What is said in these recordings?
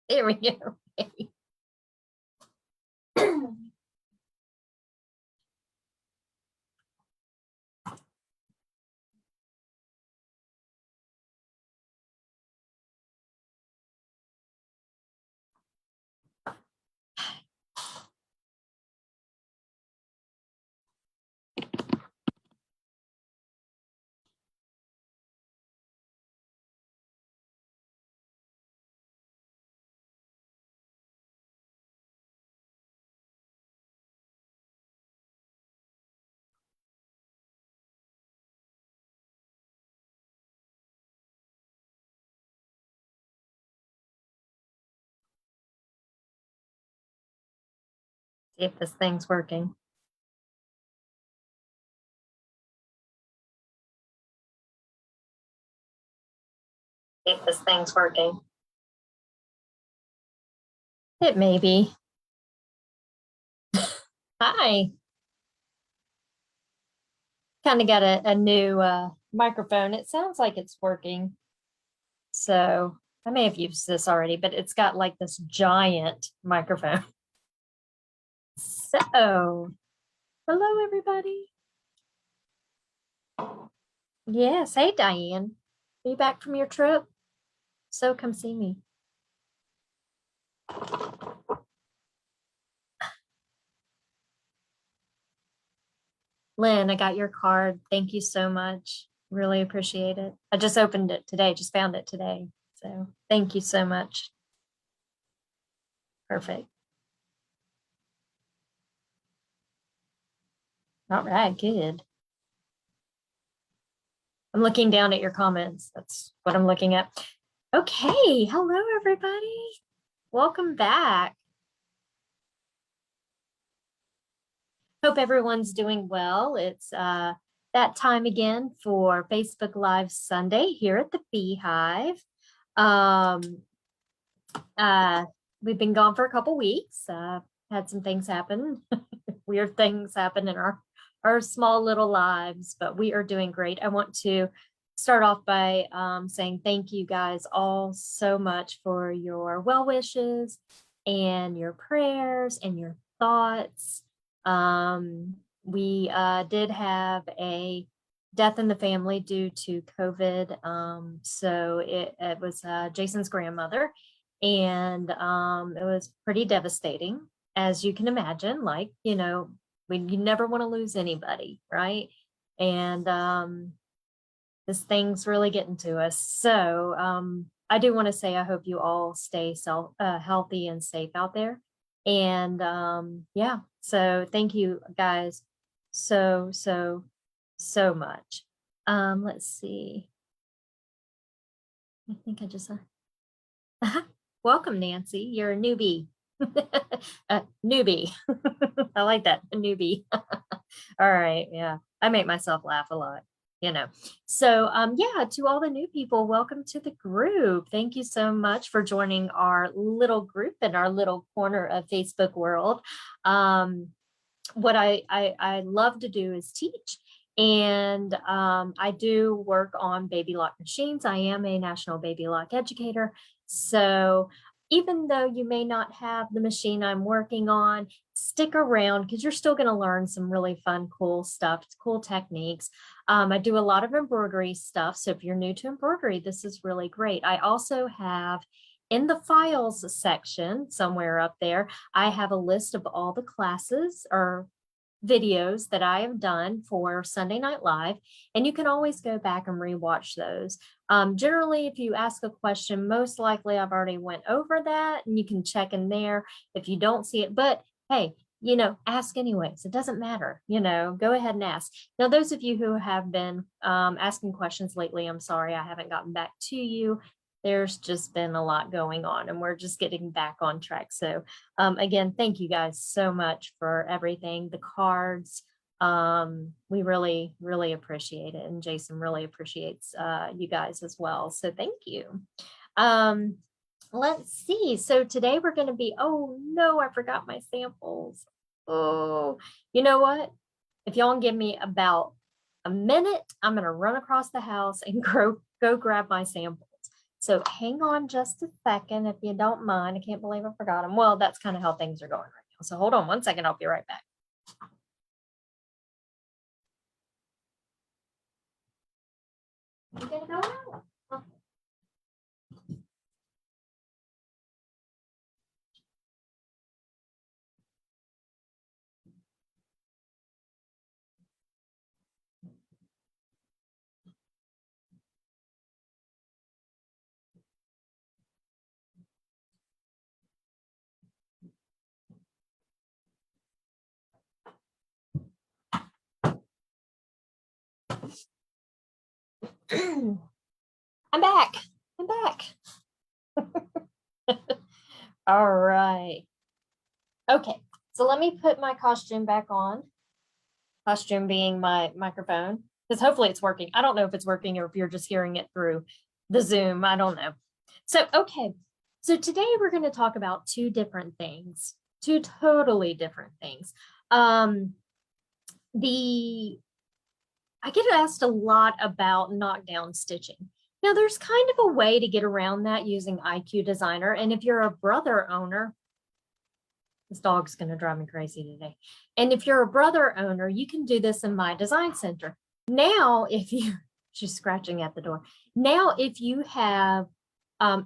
There we go. See if this thing's working. See if this thing's working. It may be. Hi. Kind of got a new microphone. It sounds like it's working. So I may have used this already, but it's got like this giant microphone. So, hello, everybody. Yes. Hey, Diane. Are you back from your trip? So come see me. Lynn, I got your card. Thank you so much. Really appreciate it. I just opened it today, just found it today. So thank you so much. Perfect. All right, good. I'm looking down at your comments. That's what I'm looking at. Okay, hello everybody. Welcome back. Hope everyone's doing well. It's that time again for Facebook Live Sunday here at the Beehive. We've been gone for a couple weeks. Had some things happen, weird things happen in our small little lives, but we are doing great. I want to start off by saying thank you guys all so much for your well wishes and your prayers and your thoughts. We did have a death in the family due to COVID. So it was Jason's grandmother, and it was pretty devastating, as you can imagine. Like, you never want to lose anybody, right? And this thing's really getting to us. So I do want to say I hope you all stay healthy and safe out there. And yeah, so thank you guys so much. Let's see. I think I just welcome, Nancy. You're a newbie. A newbie. I like that, a newbie. All right, yeah. I make myself laugh a lot. So yeah, to all the new people, welcome to the group. Thank you so much for joining our little group in our little corner of Facebook world. What I love to do is teach, and I do work on baby lock machines. I am a national baby lock educator. So even though you may not have the machine I'm working on, stick around because you're still going to learn some really fun, cool stuff, cool techniques. I do a lot of embroidery stuff. So if you're new to embroidery, this is really great. I also have in the files section somewhere up there, I have a list of all the classes or videos that I have done for Sunday Night Live, and you can always go back and rewatch those. Generally, if you ask a question, most likely I've already went over that, and you can check in there if you don't see it. But hey, ask anyways. It doesn't matter. Go ahead and ask. Now, those of you who have been asking questions lately, I'm sorry I haven't gotten back to you. There's just been a lot going on, and we're just getting back on track. So again, thank you guys so much for everything. The cards, we really, really appreciate it. And Jason really appreciates you guys as well. So thank you. Let's see. So today we're going to be, oh no, I forgot my samples. Oh, you know what? If y'all give me about a minute, I'm going to run across the house and go grab my samples. So hang on just a second if you don't mind. I can't believe I forgot them. Well, that's kind of how things are going right now. So hold on one second. I'll be right back. You gonna go out? I'm back. I'm back. All right. Okay. So let me put my costume back on. Costume being my microphone, because hopefully it's working. I don't know if it's working or if you're just hearing it through the Zoom. I don't know. So, okay. So today we're going to talk about two different things, two totally different things. I get asked a lot about knockdown stitching. Now, there's kind of a way to get around that using IQ Designer. And if you're a brother owner, this dog's going to drive me crazy today. And if you're a brother owner, you can do this in my design center. Now, if you, she's scratching at the door. Now, if you have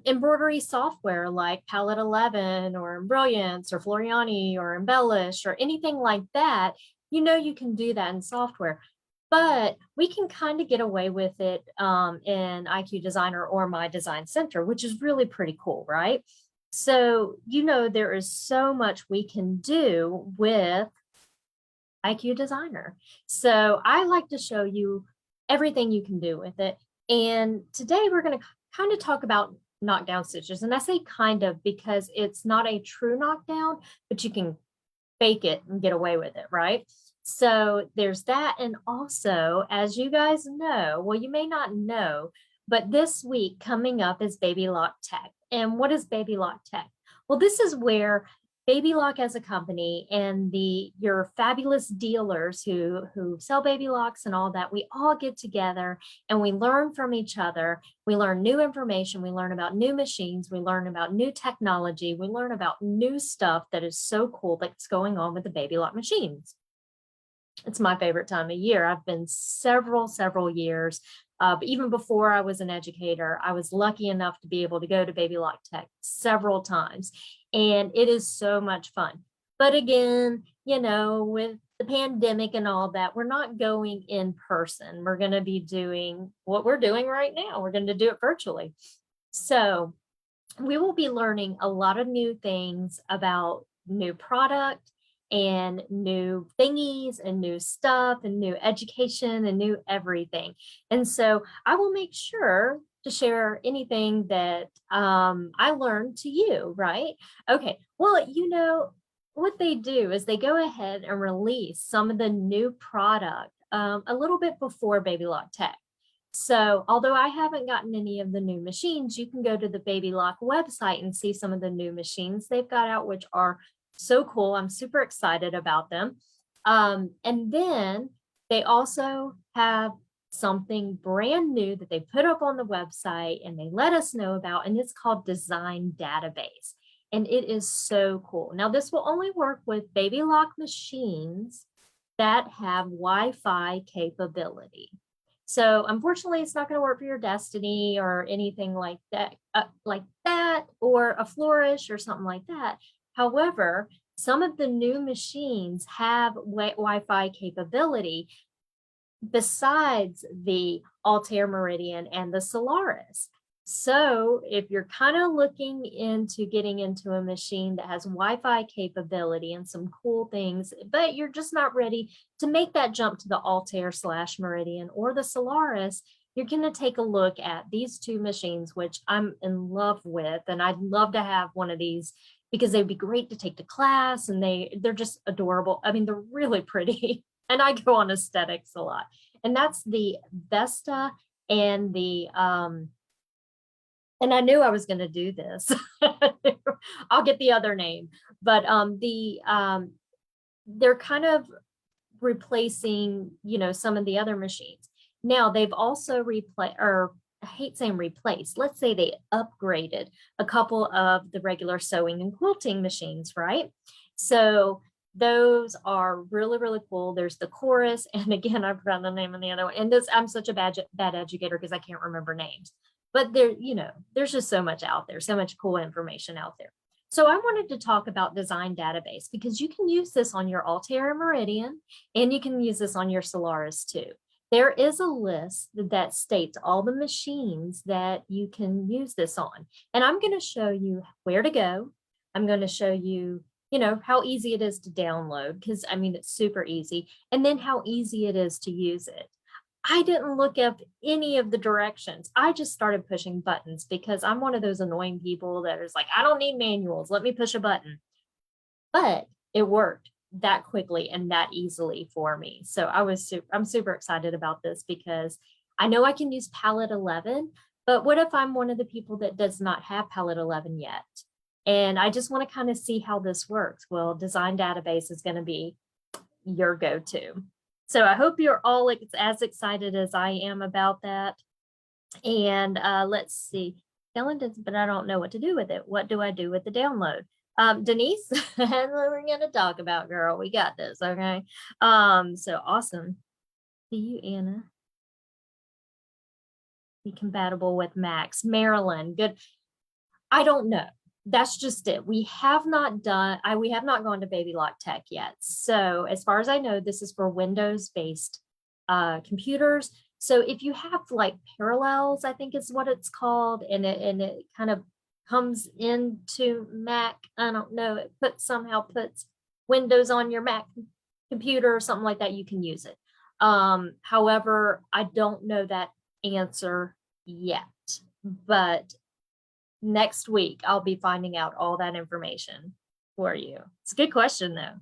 embroidery software like Palette 11 or Brilliance or Floriani or Embellish or anything like that, you know you can do that in software. But we can kind of get away with it in IQ Designer or my design center, which is really pretty cool, right? So, you know, there is so much we can do with IQ Designer. So I like to show you everything you can do with it. And today we're going to kind of talk about knockdown stitches. And I say kind of because it's not a true knockdown, but you can fake it and get away with it, right? So there's that. And also, as you guys know, well, you may not know, but this week coming up is Baby Lock Tech. And what is Baby Lock Tech? Well, this is where Baby Lock as a company and your fabulous dealers who sell baby locks and all that, we all get together and we learn from each other. We learn new information. We learn about new machines. We learn about new technology. We learn about new stuff that is so cool that's going on with the baby lock machines. It's my favorite time of year. I've been several years. Even before I was an educator, I was lucky enough to be able to go to Baby Lock Tech several times. And it is so much fun. But again, you know, with the pandemic and all that, we're not going in person. We're going to be doing what we're doing right now. We're going to do it virtually. So we will be learning a lot of new things about new product and new thingies and new stuff and new education and new everything. And so I will make sure to share anything that I learned to you, right? Okay, well, you know, what they do is they go ahead and release some of the new product a little bit before Baby Lock Tech. So although I haven't gotten any of the new machines, you can go to the Baby Lock website and see some of the new machines they've got out, which are so cool. I'm super excited about them. And then they also have something brand new that they put up on the website and they let us know about, and it's called Design Database. And it is so cool. Now, this will only work with Baby Lock machines that have Wi-Fi capability. So unfortunately, it's not going to work for your Destiny or anything like that, or a Flourish or something like that. However, some of the new machines have Wi-Fi capability besides the Altair Meridian and the Solaris. So if you're kind of looking into getting into a machine that has Wi-Fi capability and some cool things, but you're just not ready to make that jump to the Altair / Meridian or the Solaris, you're going to take a look at these two machines, which I'm in love with. And I'd love to have one of these because they'd be great to take to class, and they're just adorable. I mean, they're really pretty. And I go on aesthetics a lot. And that's the Vesta and the and I knew I was going to do this. I'll get the other name, but they're kind of replacing, you know, some of the other machines. Now they've also I hate saying replaced. Let's say they upgraded a couple of the regular sewing and quilting machines, right? So those are really, really cool. There's the chorus. And again, I forgot the name of the other one. And this, I'm such a bad educator because I can't remember names. But there, there's just so much out there, so much cool information out there. So I wanted to talk about Design Database because you can use this on your Altair Meridian and you can use this on your Solaris too. There is a list that states all the machines that you can use this on. And I'm going to show you where to go. I'm going to show you, how easy it is to download because I mean, it's super easy. And then how easy it is to use it. I didn't look up any of the directions. I just started pushing buttons because I'm one of those annoying people that is like, I don't need manuals. Let me push a button. But it worked that quickly and that easily for me. So I'm super excited about this because I know I can use Palette 11, but what if I'm one of the people that does not have Palette 11 yet? And I just want to kind of see how this works. Well, Design Database is going to be your go-to. So I hope you're all as excited as I am about that. And let's see, but I don't know what to do with it. What do I do with the download? Denise, we're going to talk about, girl. We got this, okay? So awesome. See you, Anna. Be compatible with Macs. Marilyn, good. I don't know. That's just it. We have not gone to Baby Lock Tech yet. So as far as I know, this is for Windows-based computers. So if you have like Parallels, I think is what it's called, and it kind of comes into Mac, I don't know, it somehow puts Windows on your Mac computer or something like that, you can use it. However, I don't know that answer yet, but next week, I'll be finding out all that information for you. It's a good question, though.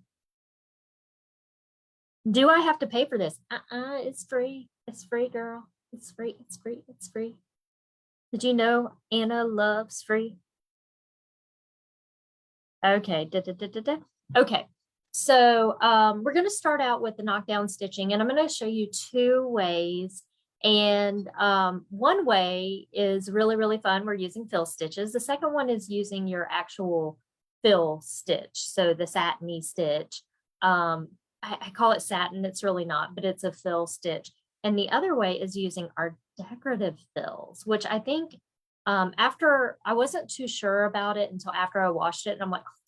Do I have to pay for this? It's free. It's free, girl. It's free. It's free. It's free. Did you know Anna loves free? Okay. Okay. So we're going to start out with the knockdown stitching, and I'm going to show you 2 ways. And one way is really, really fun. We're using fill stitches. The second one is using your actual fill stitch. So the satiny stitch. I call it satin. It's really not, but it's a fill stitch. And the other way is using our decorative fills, which I think after I wasn't too sure about it until after I washed it. And I'm like, oh,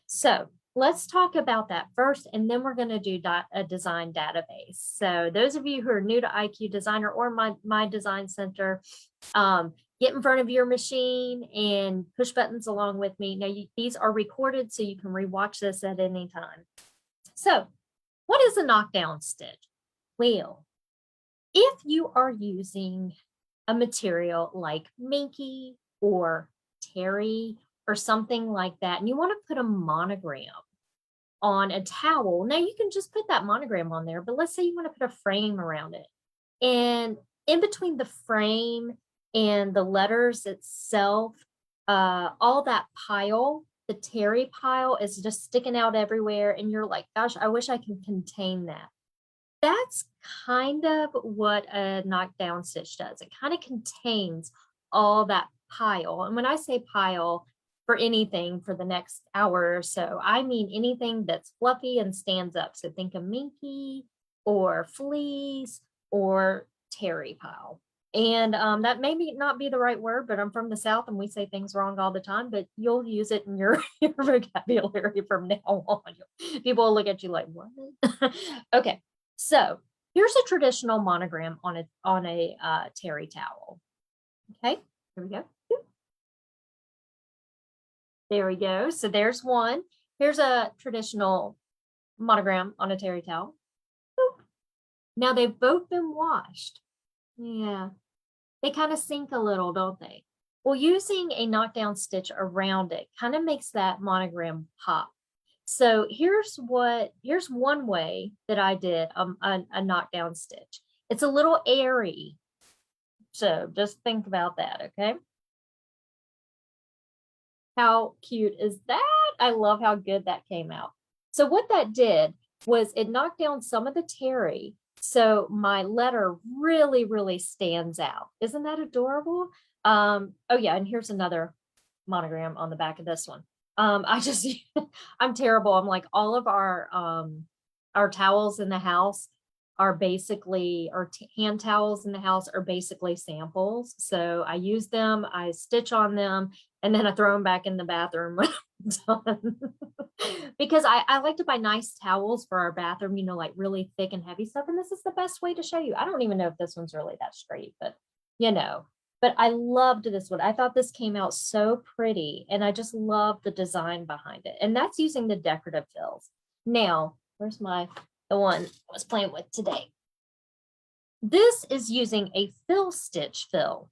so let's talk about that first, and then we're going to do a design database. So those of you who are new to IQ Designer or my design center, get in front of your machine and push buttons along with me. Now, these are recorded, so you can rewatch this at any time. So what is a knockdown stitch? Well, if you are using a material like Minky or Terry or something like that, and you want to put a monogram on a towel, now you can just put that monogram on there, but let's say you want to put a frame around it. And in between the frame and the letters itself, all that pile, the terry pile, is just sticking out everywhere. And you're like, gosh, I wish I could contain that. That's kind of what a knockdown stitch does. It kind of contains all that pile. And when I say pile for anything for the next hour or so, I mean anything that's fluffy and stands up. So think of Minky or fleece or terry pile. And that may not be the right word, but I'm from the South and we say things wrong all the time, but you'll use it in your vocabulary from now on. People will look at you like, what? Okay, so here's a traditional monogram on a terry towel. Okay, here we go. There we go. So there's one. Here's a traditional monogram on a terry towel. Boop. Now they've both been washed. Yeah. They kind of sink a little, don't they? Well, using a knockdown stitch around it kind of makes that monogram pop. So here's one way that I did a knockdown stitch. It's a little airy. So just think about that, okay? How cute is that? I love how good that came out. So what that did was it knocked down some of the terry So my letter really, really stands out. Isn't that adorable? Oh yeah, and here's another monogram on the back of this one. I just I'm terrible. I'm like all of our towels in the house are basically our hand towels in the house are basically samples. So I use them, I stitch on them, and then I throw them back in the bathroom when I'm done. Because I like to buy nice towels for our bathroom, like really thick and heavy stuff. And this is the best way to show you. I don't even know if this one's really that straight, but you know, but I loved this one. I thought this came out so pretty and I just love the design behind it. And that's using the decorative fills. Now, where's the one I was playing with today? This is using a fill stitch fill.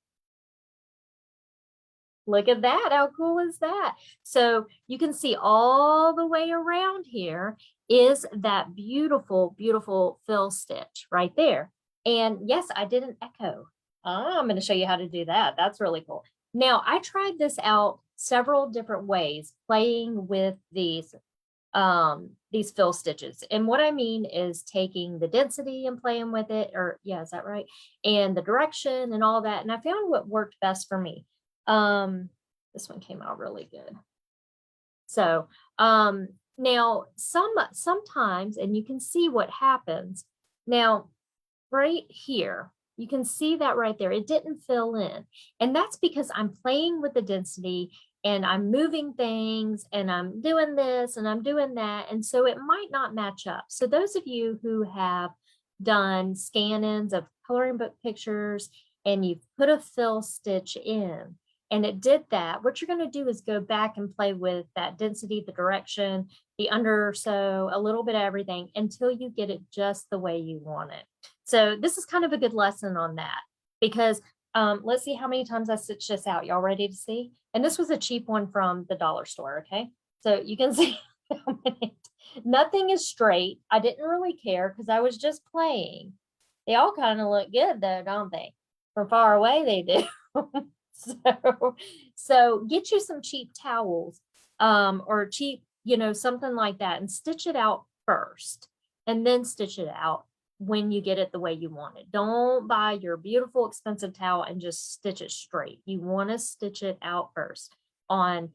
Look at that. How cool is that? So you can see all the way around here is that beautiful, beautiful fill stitch right there. And yes, I did an echo. I'm going to show you how to do that. That's really cool. Now, I tried this out several different ways, playing with these fill stitches. And what I mean is taking the density and playing with it, or yeah, is that right? And the direction and all that. And I found what worked best for me. This one came out really good. So now sometimes, and you can see what happens now right here, you can see that right there, it didn't fill in. And that's because I'm playing with the density and I'm moving things and I'm doing this and I'm doing that. And so it might not match up. So those of you who have done scan-ins of coloring book pictures and you've put a fill stitch in and it did that, what you're going to do is go back and play with that density, the direction, the undersew, a little bit of everything until you get it just the way you want it. So this is kind of a good lesson on that because let's see how many times I stitched this out. Y'all ready to see? And this was a cheap one from the dollar store, okay? So you can see how many. Nothing is straight. I didn't really care because I was just playing. They all kind of look good though, don't they? From far away they do. So get you some cheap towels or cheap, something like that and stitch it out first and then stitch it out when you get it the way you want it. Don't buy your beautiful expensive towel and just stitch it straight. You want to stitch it out first on,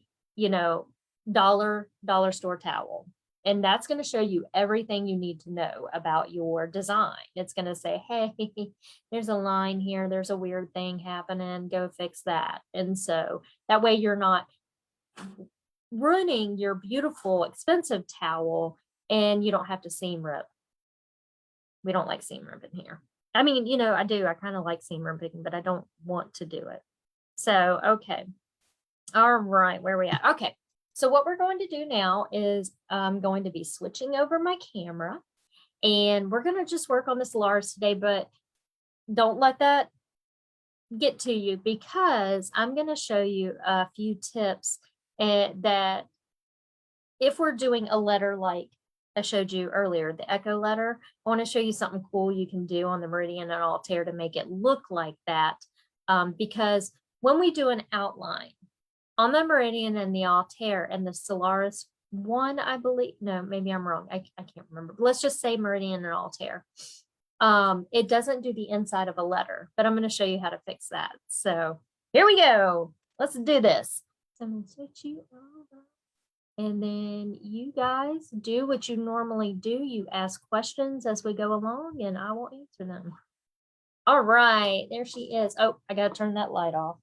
dollar store towel. And that's going to show you everything you need to know about your design. It's going to say, hey, there's a line here. There's a weird thing happening. Go fix that. And so that way you're not ruining your beautiful, expensive towel and you don't have to seam rip. We don't like seam ripping here. I mean, I do. I kind of like seam ripping, but I don't want to do it. So, okay. All right. Where are we at? Okay. So what we're going to do now is I'm going to be switching over my camera and we're going to just work on the Solaris today, but don't let that get to you because I'm going to show you a few tips that if we're doing a letter like I showed you earlier, the echo letter, I want to show you something cool you can do on the meridian and Altair to make it look like that. Because when we do an outline on the meridian and the Altair and the Solaris one, I believe, no, maybe I'm wrong. I can't remember. Let's just say meridian and Altair. It doesn't do the inside of a letter, but I'm going to show you how to fix that. So here we go. Let's do this. So I'm going to switch you over. And then you guys do what you normally do. You ask questions as we go along and I will answer them. All right, there she is. Oh, I got to turn that light off.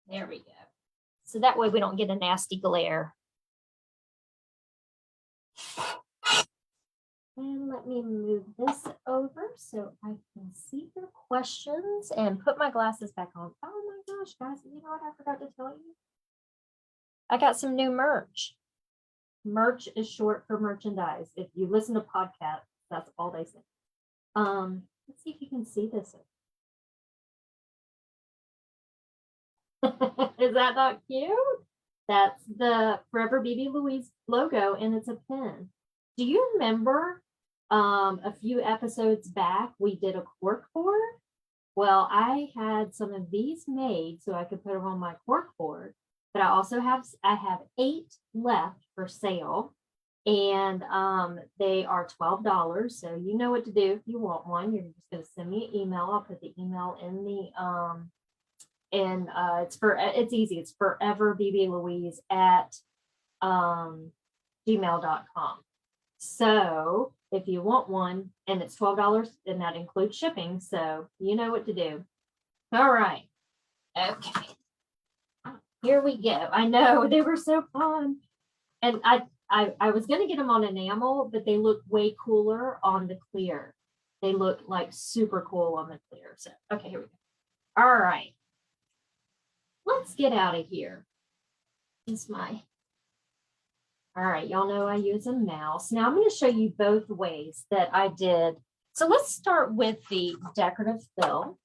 There we go. So that way we don't get a nasty glare. And let me move this over so I can see your questions and put my glasses back on. Oh my gosh, guys, you know what I forgot to tell you? I got some new merch. Merch is short for merchandise. If you listen to podcasts, that's all they say. Let's see if you can see this. Is that not cute? That's the Forever BB Louise logo and it's a pin. Do you remember a few episodes back we did a cork board? Well, I had some of these made so I could put them on my cork board, but I have 8 left for sale. And they are $12. So you know what to do if you want one. You're just going to send me an email. I'll put the email in the and it's easy. It's foreverbblouise at gmail.com. So if you want one and it's $12, and that includes shipping, so you know what to do. All right. Okay. Here we go. I know they were so fun. And I was going to get them on enamel, but they look way cooler on the clear. They look like super cool on the clear. So, okay, here we go. All right. Let's get out of here. All right, y'all know I use a mouse. Now I'm going to show you both ways that I did. So let's start with the decorative fill.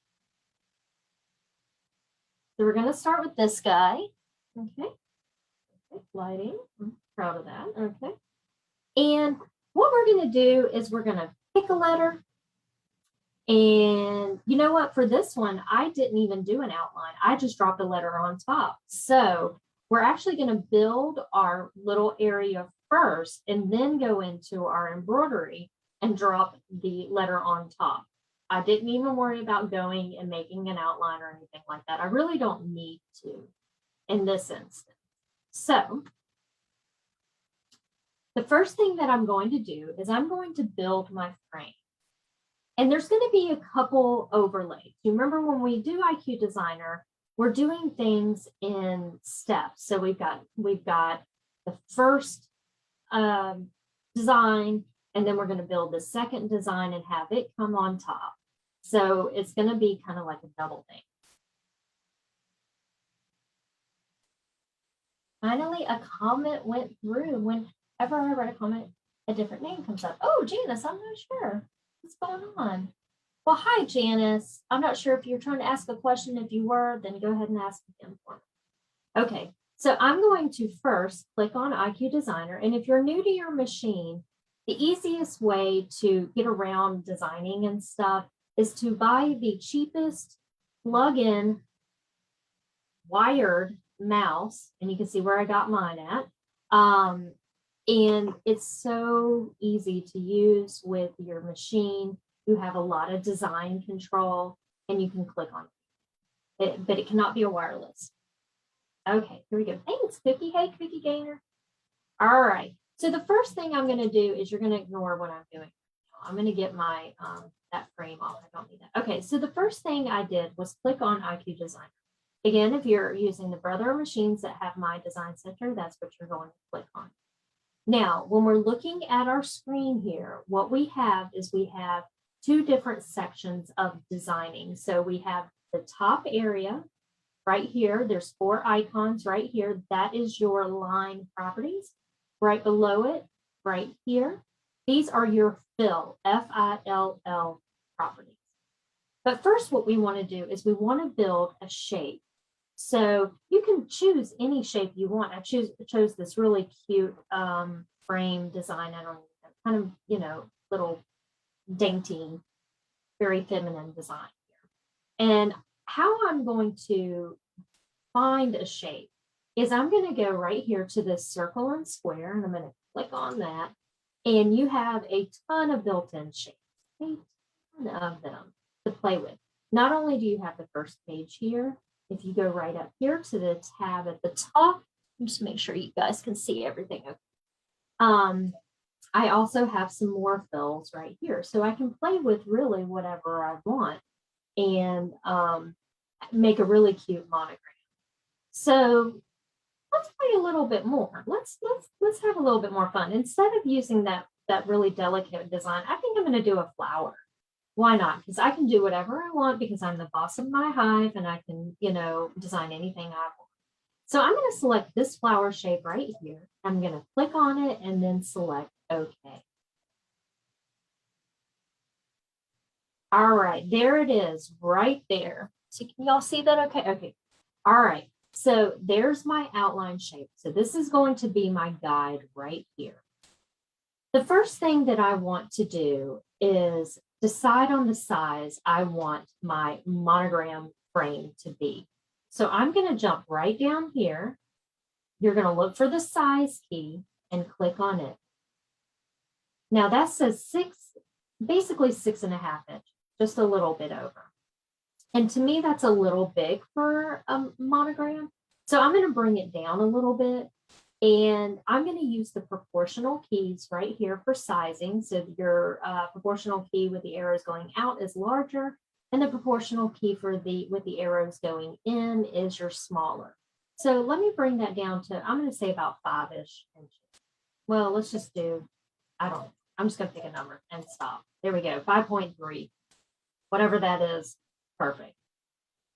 So we're going to start with this guy. Okay. Lighting. I'm proud of that. Okay. And what we're going to do is we're going to pick a letter. And you know what? For this one, I didn't even do an outline. I just dropped a letter on top. So we're actually going to build our little area first and then go into our embroidery and drop the letter on top. I didn't even worry about going and making an outline or anything like that. I really don't need to in this instance. So the first thing that I'm going to do is I'm going to build my frame. And there's going to be a couple overlays. You remember when we do IQ Designer, we're doing things in steps. So we've got the first design, and then we're going to build the second design and have it come on top. So it's going to be kind of like a double thing. Finally, a comment went through. Whenever I write a comment, a different name comes up. Oh, Janice, I'm not sure what's going on. Well, hi, Janice. I'm not sure if you're trying to ask a question. If you were, then go ahead and ask again for me. Okay, so I'm going to first click on IQ Designer. And if you're new to your machine, the easiest way to get around designing and stuff is to buy the cheapest plug-in wired mouse. And you can see where I got mine at. And it's so easy to use with your machine. You have a lot of design control and you can click on it, but it cannot be a wireless. Okay, here we go. Thanks, Cookie. Hey, Cookie Gainer. All right. So the first thing I'm going to do is you're going to ignore what I'm doing. I'm going to get my that frame off. I don't need that. Okay, so the first thing I did was click on IQ Designer. Again, if you're using the brother machines that have My Design Center, that's what you're going to click on. Now, when we're looking at our screen here, what we have is we have two different sections of designing. So we have the top area right here. There's 4 icons right here. That is your line properties. Right below it, right here, these are your fill, F-I-L-L properties. But first, what we want to do is we want to build a shape. So you can choose any shape you want. I chose this really cute frame design. I don't know, kind of, you know, little dainty, very feminine design here. And how I'm going to find a shape is I'm going to go right here to this circle and square, and I'm going to click on that. And you have a ton of built-in shapes, a ton of them to play with. Not only do you have the first page here, if you go right up here to the tab at the top, just make sure you guys can see everything. I also have some more fills right here. So I can play with really whatever I want and make a really cute monogram. So let's play a little bit more. Let's have a little bit more fun. Instead of using that really delicate design, I think I'm going to do a flower. Why not? Because I can do whatever I want because I'm the boss of my hive and I can, you know, design anything I want. So I'm going to select this flower shape right here. I'm going to click on it and then select OK. All right, there it is right there. So can y'all see that? Okay, okay. All right, so there's my outline shape. So this is going to be my guide right here. The first thing that I want to do is decide on the size I want my monogram frame to be. So I'm going to jump right down here. You're going to look for the size key and click on it. Now that says basically 6.5 inches, just a little bit over. And to me, that's a little big for a monogram. So I'm going to bring it down a little bit. And I'm going to use the proportional keys right here for sizing. So your proportional key with the arrows going out is larger, and the proportional key for with the arrows going in is your smaller. So let me bring that down to, I'm going to say about 5-ish inches. Well, let's just do, I'm just going to pick a number and stop. There we go, 5.3, whatever that is, perfect.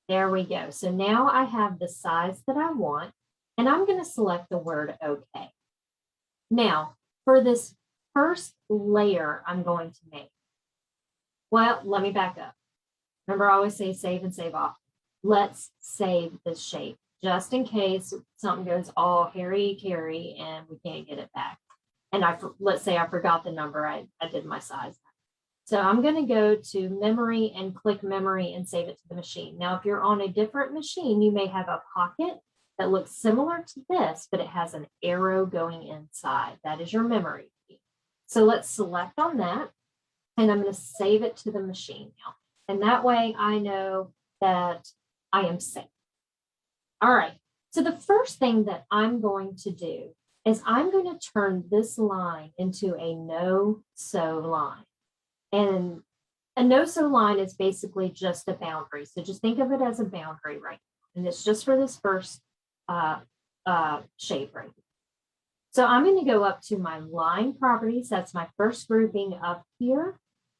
There we go. So now I have the size that I want. And I'm going to select the word OK. Now, for this first layer I'm going to make, well, let me back up. Remember, I always say save and save off. Let's save this shape just in case something goes all hairy-carry and we can't get it back. And let's say I forgot the number. I did my size. So I'm going to go to memory and click memory and save it to the machine. Now, if you're on a different machine, you may have a pocket that looks similar to this, but it has an arrow going inside. That is your memory key. So let's select on that, and I'm going to save it to the machine now. And that way I know that I am safe. All right, so the first thing that I'm going to do is I'm going to turn this line into a no-sew line. And a no-sew line is basically just a boundary. So just think of it as a boundary right now. And it's just for this first shape right here. So I'm going to go up to my line properties. That's my first grouping up here.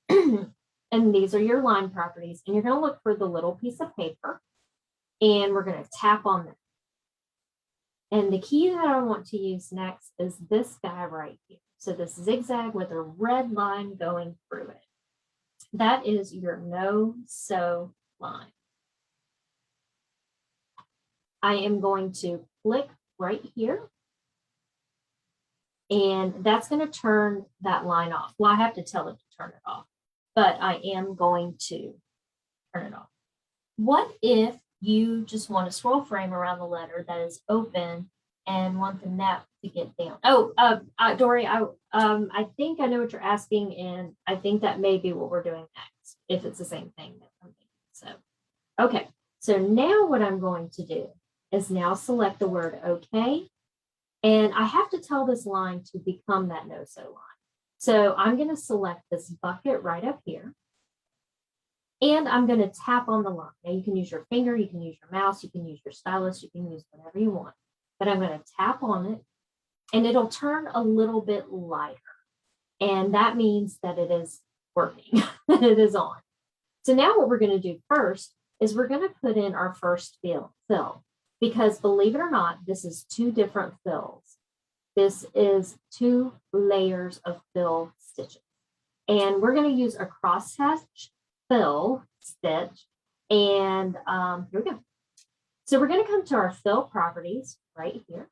And these are your line properties. And you're going to look for the little piece of paper. And we're going to tap on that. And the key that I want to use next is this guy right here. So this zigzag with a red line going through it. That is your no-sew line. I am going to click right here. And that's going to turn that line off. Well, I have to tell it to turn it off, but I am going to turn it off. What if you just want a scroll frame around the letter that is open and want the nap to get down? Oh, Dory, I think I know what you're asking, and I think that may be what we're doing next, if it's the same thing that I'm thinking. So, okay. So now what I'm going to do is now select the word OK. And I have to tell this line to become that no-sew line. So I'm going to select this bucket right up here. And I'm going to tap on the line. Now you can use your finger, you can use your mouse, you can use your stylus, you can use whatever you want. But I'm going to tap on it and it'll turn a little bit lighter. And that means that it is working, that it is on. So now what we're going to do first is we're going to put in our first fill. Because believe it or not, this is 2 different fills. This is 2 layers of fill stitches. And we're going to use a crosshatch fill stitch. And here we go. So we're going to come to our fill properties right here.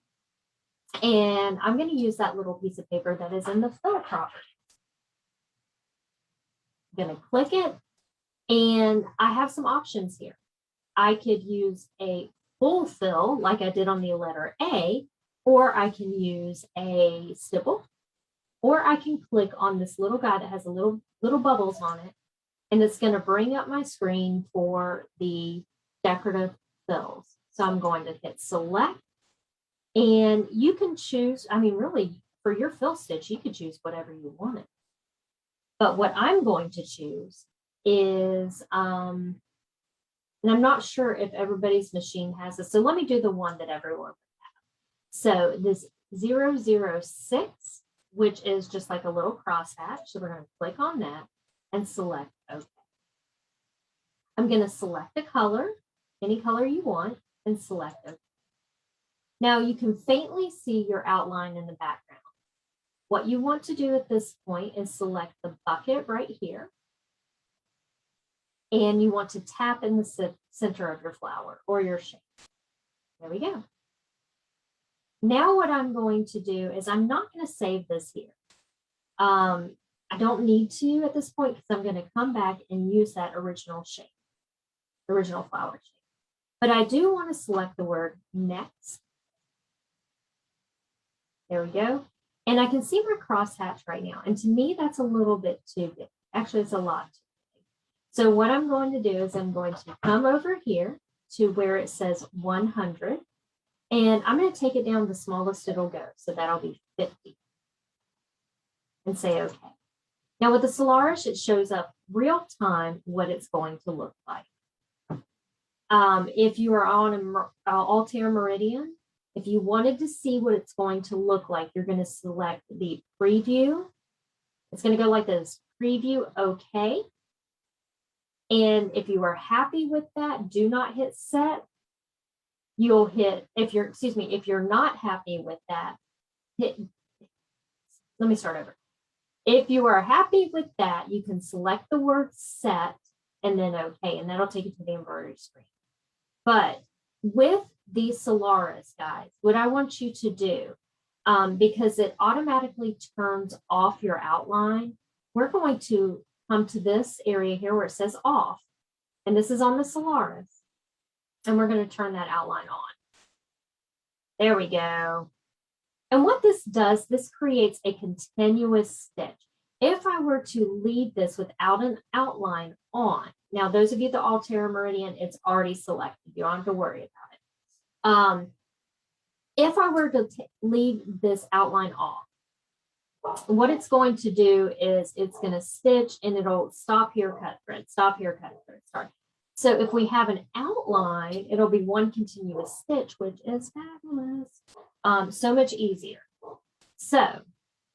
And I'm going to use that little piece of paper that is in the fill properties. I'm going to click it. And I have some options here. I could use a full fill like I did on the letter A, or I can use a stipple, or I can click on this little guy that has a little bubbles on it, and it's going to bring up my screen for the decorative fills. So I'm going to hit select, and you can choose, I mean, really, for your fill stitch, you could choose whatever you wanted. But what I'm going to choose is, and I'm not sure if everybody's machine has this. So let me do the one that everyone would have. So this 006, which is just like a little crosshatch. So we're going to click on that and select OK. I'm going to select a color, any color you want, and select OK. Now you can faintly see your outline in the background. What you want to do at this point is select the bucket right here. And you want to tap in the center of your flower or your shape. There we go. Now what I'm going to do is I'm not going to save this here. I don't need to at this point because I'm going to come back and use that original shape, original flower shape. But I do want to select the word next. There we go. And I can see my crosshatch right now. And to me, that's a little bit too big. Actually, it's a lot too big. So what I'm going to do is I'm going to come over here to where it says 100. And I'm going to take it down the smallest it'll go. So that'll be 50. And say OK. Now with the Solaris, it shows up real time what it's going to look like. If you are on an Altair Meridian, if you wanted to see what it's going to look like, you're going to select the preview. It's going to go like this, preview OK. And if you are happy with that, do not hit set. You'll hit, if you're not happy with that, let me start over. If you are happy with that, you can select the word set and then OK, and that'll take you to the embroidery screen. But with the Solaris, guys, what I want you to do, because it automatically turns off your outline, we're going to come to this area here where it says off, and this is on the Solaris, and we're going to turn that outline on. There we go. And what this does, this creates a continuous stitch. If I were to leave this without an outline on, now those of you that Altair Meridian, it's already selected. You don't have to worry about it. If I were to leave this outline off, what it's going to do is it's going to stitch and it'll stop here, cut thread, stop here, cut thread, start. So if we have an outline, it'll be one continuous stitch, which is fabulous. So much easier. So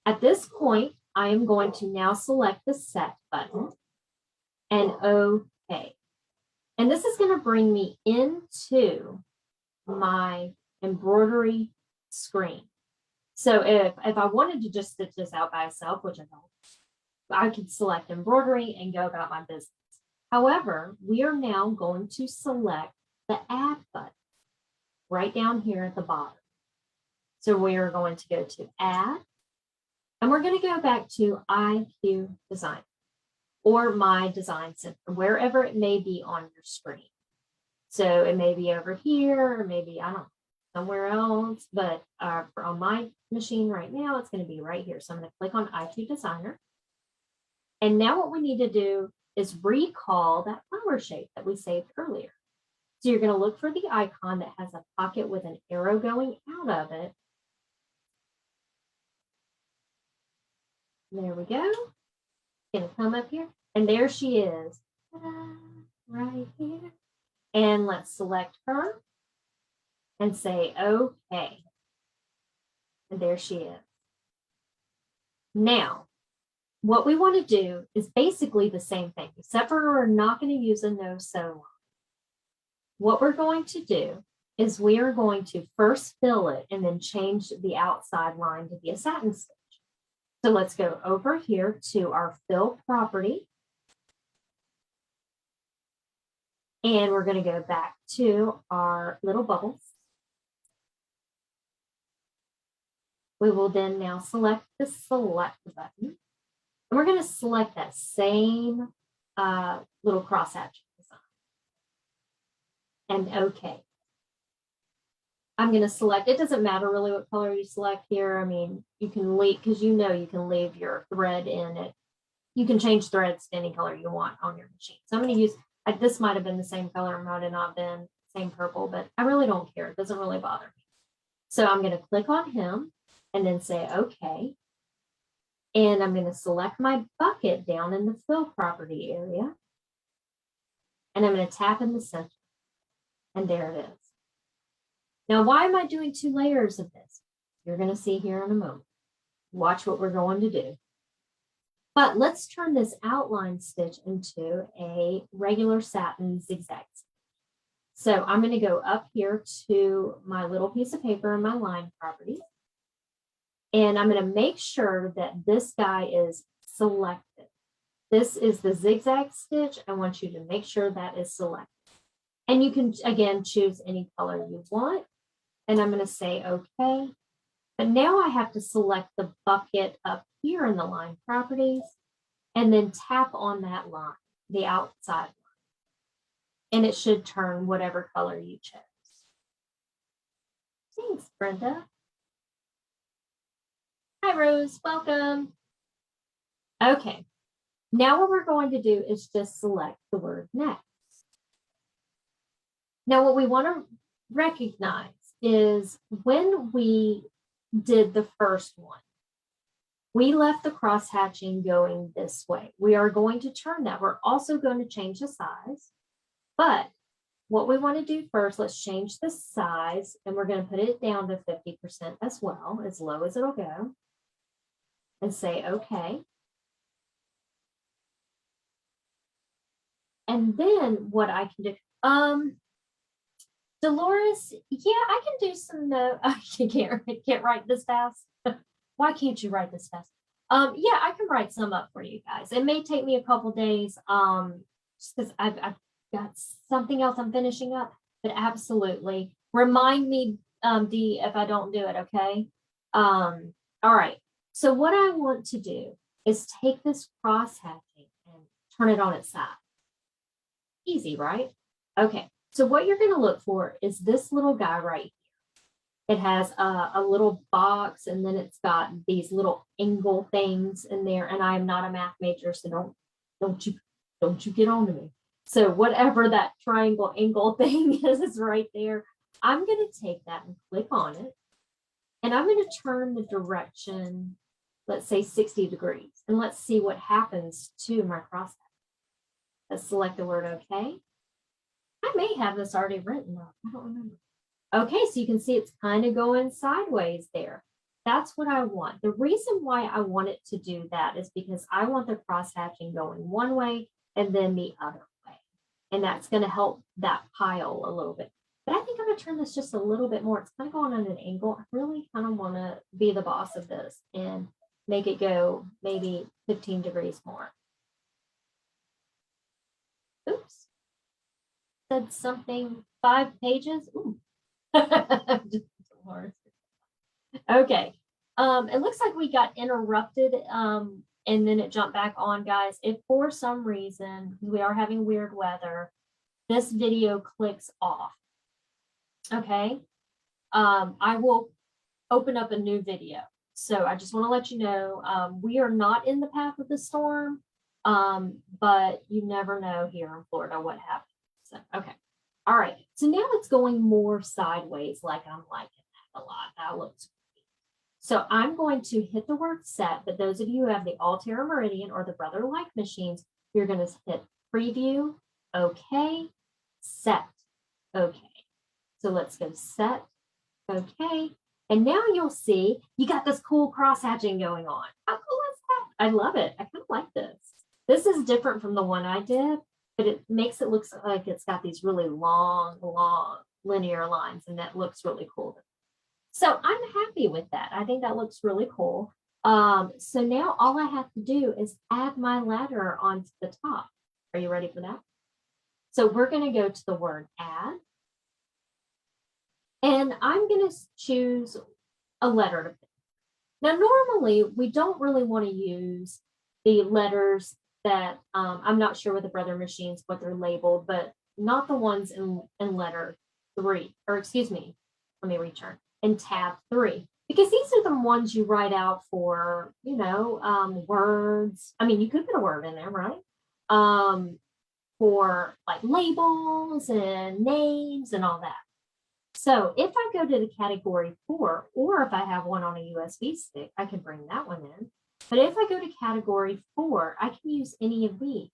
at this point, I am going to now select the set button and OK. And this is going to bring me into my embroidery screen. So if I wanted to just stitch this out by itself, which I don't, I could select embroidery and go about my business. However, we are now going to select the add button right down here at the bottom. So we are going to go to add, and we're going to go back to IQ Design or My Design Center, wherever it may be on your screen. So it may be over here, or maybe, I don't know, somewhere else, but on my machine right now, it's going to be right here. So I'm going to click on IQ Designer. And now what we need to do is recall that flower shape that we saved earlier. So you're going to look for the icon that has a pocket with an arrow going out of it. There we go. Going to come up here, and there she is, right here. And let's select her and say OK. And there she is. Now, what we want to do is basically the same thing, except for we're not going to use a no sew line. What we're going to do is we are going to first fill it and then change the outside line to be a satin stitch. So let's go over here to our fill property. And we're going to go back to our little bubbles. We will then now select the select button. And we're going to select that same little crosshatch design. And OK. I'm going to select, it doesn't matter really what color you select here. I mean, you can leave, because you know you can leave your thread in it. You can change threads to any color you want on your machine. So I'm going to use, this might have been the same color, might have not been same purple, but I really don't care. It doesn't really bother me. So I'm going to click on him and then say OK. And I'm going to select my bucket down in the fill property area. And I'm going to tap in the center. And there it is. Now, why am I doing 2 layers of this? You're going to see here in a moment. Watch what we're going to do. But let's turn this outline stitch into a regular satin zigzag. So I'm going to go up here to my little piece of paper and my line properties. And I'm going to make sure that this guy is selected. This is the zigzag stitch. I want you to make sure that is selected. And you can, again, choose any color you want. And I'm going to say OK. But now I have to select the bucket up here in the line properties and then tap on that line, the outside line. And it should turn whatever color you chose. Thanks, Brenda. All Hi, Rose. Welcome. Okay. Now what we're going to do is just select the word next. Now what we want to recognize is when we did the first one, we left the cross-hatching going this way. We are going to turn that. We're also going to change the size, but what we want to do first, let's change the size, and we're going to put it down to 50% as well, as low as it'll go, and say okay. And then what I can do, Dolores, yeah, I can do some, I can't write this fast. Why can't you write this fast? Yeah, I can write some up for you guys. It may take me a couple days, just because I've got something else I'm finishing up, but absolutely. Remind me, Dee, if I don't do it, okay? All right. So what I want to do is take this cross-hatching and turn it on its side. Easy, right? Okay. So what you're going to look for is this little guy right here. It has a little box, and then it's got these little angle things in there. And I am not a math major, so don't you get on to me. So whatever that triangle angle thing is right there, I'm going to take that and click on it. And I'm going to turn the direction, let's say 60 degrees. And let's see what happens to my crosshatch. Let's select the word okay. I may have this already written up. I don't remember. Okay, so you can see it's kind of going sideways there. That's what I want. The reason why I want it to do that is because I want the cross-hatching going one way and then the other way. And that's going to help that pile a little bit. But I think I'm going to turn this just a little bit more. It's kind of going on an angle. I really kind of want to be the boss of this and make it go maybe 15 degrees more. Oops. Said something 5 pages. Ooh. Okay. It looks like we got interrupted and then it jumped back on, guys. If for some reason we are having weird weather, this video clicks off. Okay. I will open up a new video. So I just want to let you know, we are not in the path of the storm, but you never know here in Florida what happens. So, okay. All right, so now it's going more sideways, like I'm liking that a lot. That looks great. So I'm going to hit the word set, but those of you who have the Altair Meridian or the Brother Like machines, you're going to hit preview, okay, set, okay. So let's go set, okay. And now you'll see you got this cool cross-hatching going on. How cool is that? I love it. I kind of like this. This is different from the one I did, but it makes it look like it's got these really long linear lines, and that looks really cool. So I'm happy with that. I think that looks really cool. So now all I have to do is add my ladder onto the top. Are you ready for that? So we're going to go to the word add. And I'm going to choose a letter to pick. Now, normally we don't really want to use the letters that I'm not sure with the Brother machines what they're labeled, but not the ones in letter 3, or excuse me, let me return, in tab 3, because these are the ones you write out for, you know, words. I mean, you could put a word in there, right? For like labels and names and all that. So if I go to the category 4, or if I have one on a USB stick, I can bring that one in. But if I go to category 4, I can use any of these.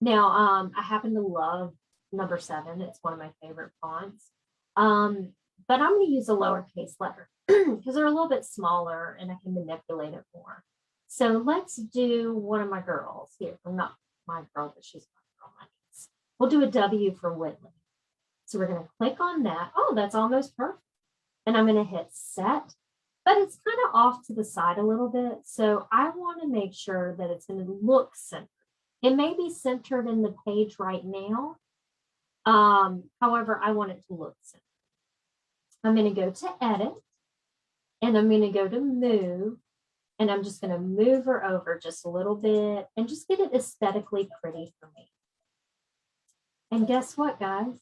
Now, I happen to love number 7. It's one of my favorite fonts. But I'm going to use a lowercase letter because they're a little bit smaller and I can manipulate it more. So let's do one of my girls here. Well, not my girl, but she's my girl. We'll do a W for Whitley. So we're going to click on that. Oh, that's almost perfect. And I'm going to hit set, but it's kind of off to the side a little bit. So I want to make sure that it's going to look centered. It may be centered in the page right now. However, I want it to look centered. I'm going to go to edit and I'm going to go to move, and I'm just going to move her over just a little bit and just get it aesthetically pretty for me. And guess what, guys?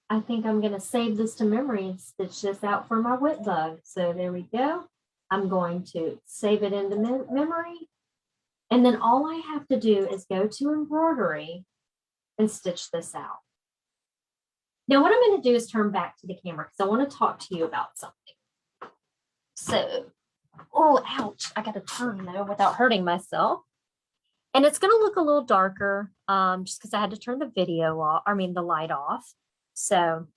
I think I'm going to save this to memory and stitch this out for my whip bug. So there we go. I'm going to save it into memory. And then all I have to do is go to embroidery and stitch this out. Now what I'm going to do is turn back to the camera because I want to talk to you about something. So, oh, ouch. I got to turn though without hurting myself. And it's going to look a little darker just because I had to turn the video off, the light off. So,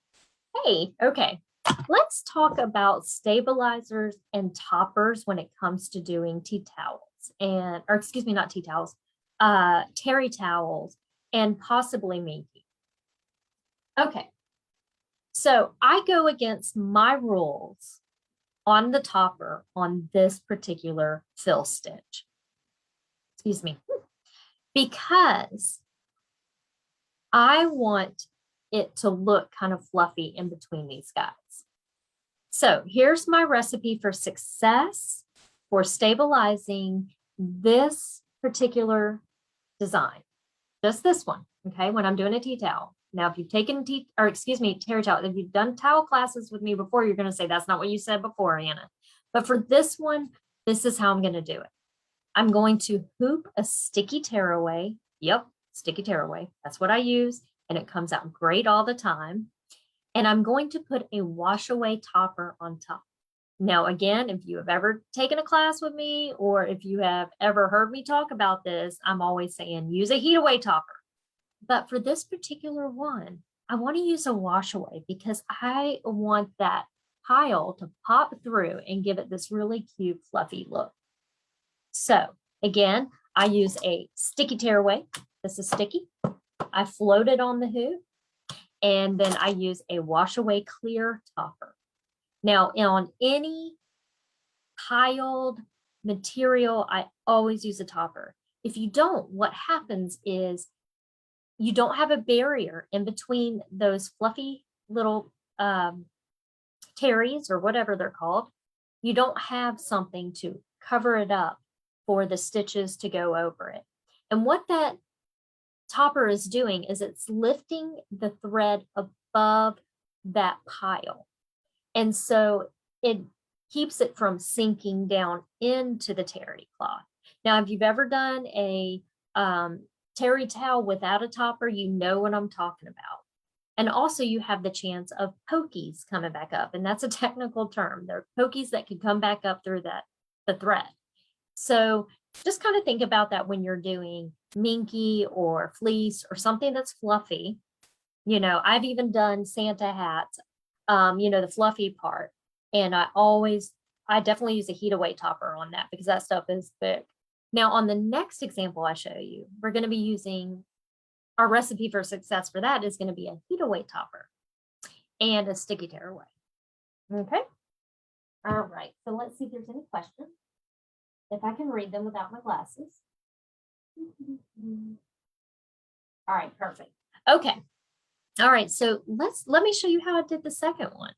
hey, okay. Let's talk about stabilizers and toppers when it comes to doing tea towels not tea towels, terry towels and possibly minky. Okay. So I go against my rules on the topper on this particular fill stitch. Excuse me. Because I want it to look kind of fluffy in between these guys. So here's my recipe for success for stabilizing this particular design. Just this one, okay, when I'm doing a tea towel. Now, if you've taken terry towel, if you've done towel classes with me before, you're going to say, that's not what you said before, Anna. But for this one, this is how I'm going to do it. I'm going to hoop a sticky tearaway. Yep, sticky tearaway. That's what I use. And it comes out great all the time. And I'm going to put a wash away topper on top. Now, again, if you have ever taken a class with me, or if you have ever heard me talk about this, I'm always saying use a heat away topper. But for this particular one, I want to use a wash away because I want that pile to pop through and give it this really cute, fluffy look. So again, I use a sticky tearaway. This is sticky. I float it on the hoop. And then I use a wash away clear topper. Now on any piled material, I always use a topper. If you don't, what happens is you don't have a barrier in between those fluffy little terries or whatever they're called. You don't have something to cover it up for the stitches to go over it. And what that topper is doing is it's lifting the thread above that pile. And so it keeps it from sinking down into the terry cloth. Now, if you've ever done a terry towel without a topper, you know what I'm talking about. And also you have the chance of pokies coming back up. And that's a technical term. There are pokies that can come back up through the thread. So just kind of think about that when you're doing minky or fleece or something that's fluffy. You know, I've even done Santa hats, the fluffy part. And I definitely use a heat away topper on that because that stuff is thick. Now on the next example I show you, we're going to be using our recipe for success for that is going to be a heat away topper and a sticky tearaway. Okay. All right. So let's see if there's any questions. If I can read them without my glasses. All right, perfect. Okay. All right, so let me show you how I did the second one.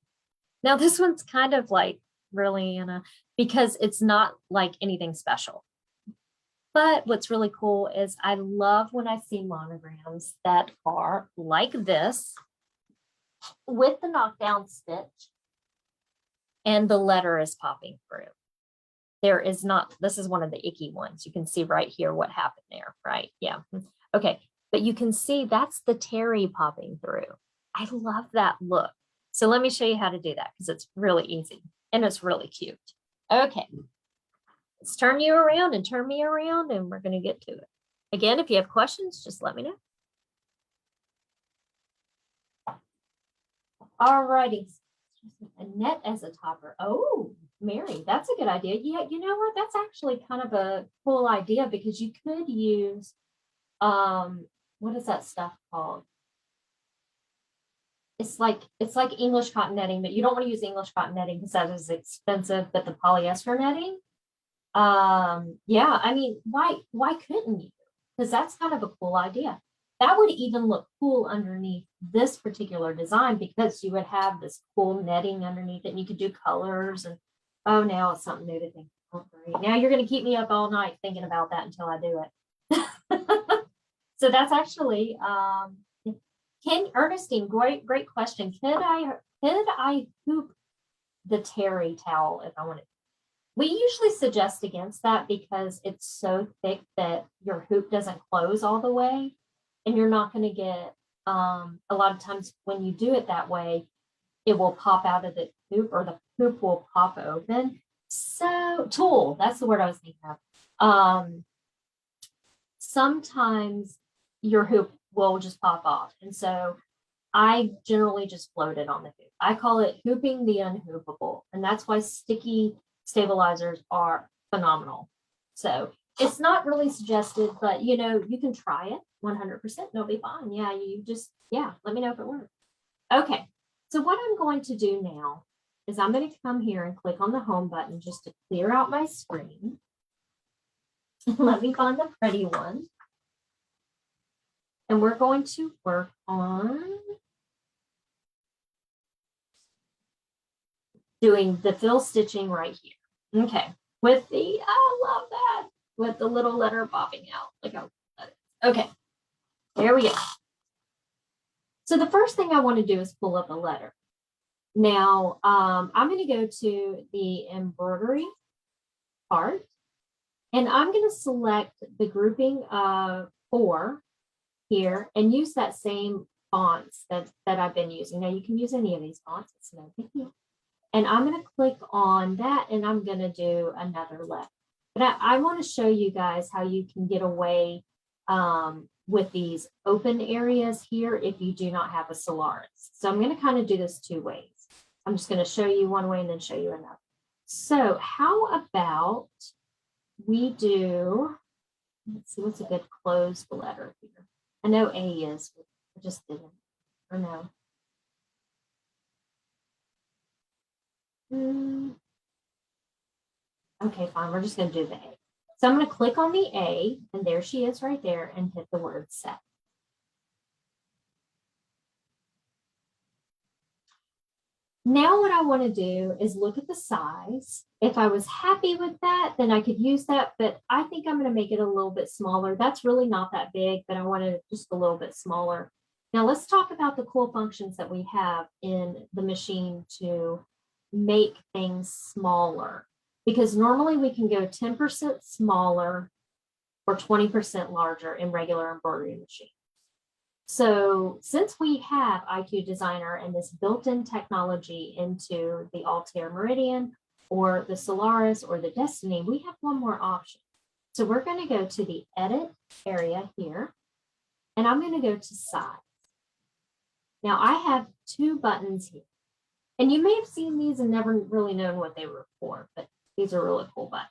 Now this one's kind of like really, Anna, because it's not like anything special. But what's really cool is I love when I see monograms that are like this with the knockdown stitch and the letter is popping through. There is not, this is one of the icky ones. You can see right here what happened there, right? Yeah. Okay. But you can see that's the terry popping through. I love that look. So let me show you how to do that because it's really easy and it's really cute. Okay. Let's turn you around and turn me around and we're going to get to it. Again, if you have questions, just let me know. All righty. A net as a topper. Oh, Mary, that's a good idea. Yeah, you know what? That's actually kind of a cool idea because you could use, what is that stuff called? It's like English cotton netting, but you don't want to use English cotton netting because that is expensive, but the polyester netting. Yeah, I mean, why couldn't you? Because that's kind of a cool idea. That would even look cool underneath this particular design because you would have this cool netting underneath it and you could do colors and oh, now it's something new to think. Oh, great. Now you're going to keep me up all night thinking about that until I do it. So that's actually, Ernestine, great question. Could I hoop the terry towel if I wanted? We usually suggest against that because it's so thick that your hoop doesn't close all the way, and you're not going to get, a lot of times when you do it that way, it will pop out of the hoop, or the hoop will pop open. So tool, that's the word I was thinking of. Sometimes your hoop will just pop off. And so I generally just float it on the hoop. I call it hooping the unhoopable. And that's why sticky stabilizers are phenomenal. So it's not really suggested, but you know, you can try it 100%. It'll be fine. Yeah, you just, yeah, let me know if it works. Okay, so what I'm going to do now is I'm going to come here and click on the home button just to clear out my screen. Let me find the pretty one. And we're going to work on doing the fill stitching right here. Okay, with the, I love that, with the little letter popping out. Look how that is. Okay, there we go. So the first thing I want to do is pull up a letter. Now, I'm going to go to the embroidery part, and I'm going to select the grouping of 4 here and use that same fonts that I've been using. Now, you can use any of these fonts. It's no big deal. And I'm going to click on that, and I'm going to do another letter. But I want to show you guys how you can get away with these open areas here if you do not have a Solaris. So I'm going to kind of do this 2 ways. I'm just going to show you one way and then show you another. So how about we do, let's see, what's a good closed letter here? I know A is, but I just didn't, or no. Okay, fine. We're just going to do the A. So I'm going to click on the A, and there she is right there, and hit the word set. Now what I want to do is look at the size. If I was happy with that, then I could use that, but I think I'm going to make it a little bit smaller. That's really not that big, but I want it just a little bit smaller. Now let's talk about the cool functions that we have in the machine to make things smaller, because normally we can go 10% smaller or 20% larger in regular embroidery machine. So since we have IQ Designer and this built-in technology into the Altair Meridian or the Solaris or the Destiny, we have one more option. So we're going to go to the edit area here, and I'm going to go to size. Now I have 2 buttons here, and you may have seen these and never really known what they were for, but these are really cool buttons.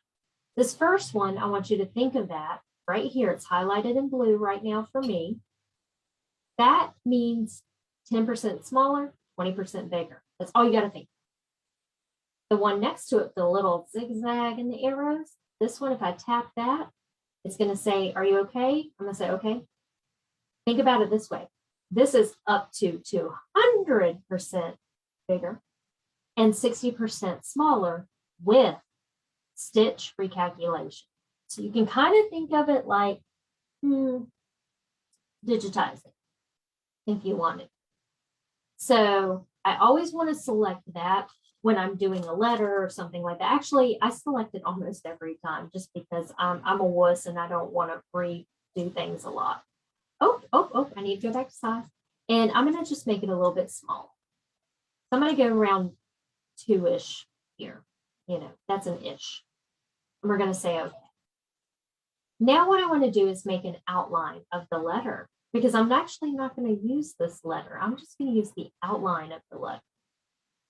This first one, I want you to think of that right here. It's highlighted in blue right now for me. That means 10% smaller, 20% bigger. That's all you got to think. The one next to it, the little zigzag and the arrows, this one, if I tap that, it's going to say, are you okay? I'm going to say, okay. Think about it this way. This is up to 200% bigger and 60% smaller with stitch recalculation. So you can kind of think of it like digitizing if you want it. So I always want to select that when I'm doing a letter or something like that. Actually, I select it almost every time just because I'm a wuss and I don't want to redo things a lot. Oh, I need to go back to size. And I'm going to just make it a little bit smaller. So I'm going to go around 2-ish here. You know, that's an ish. And we're going to say, okay. Now what I want to do is make an outline of the letter, because I'm actually not going to use this letter. I'm just going to use the outline of the letter.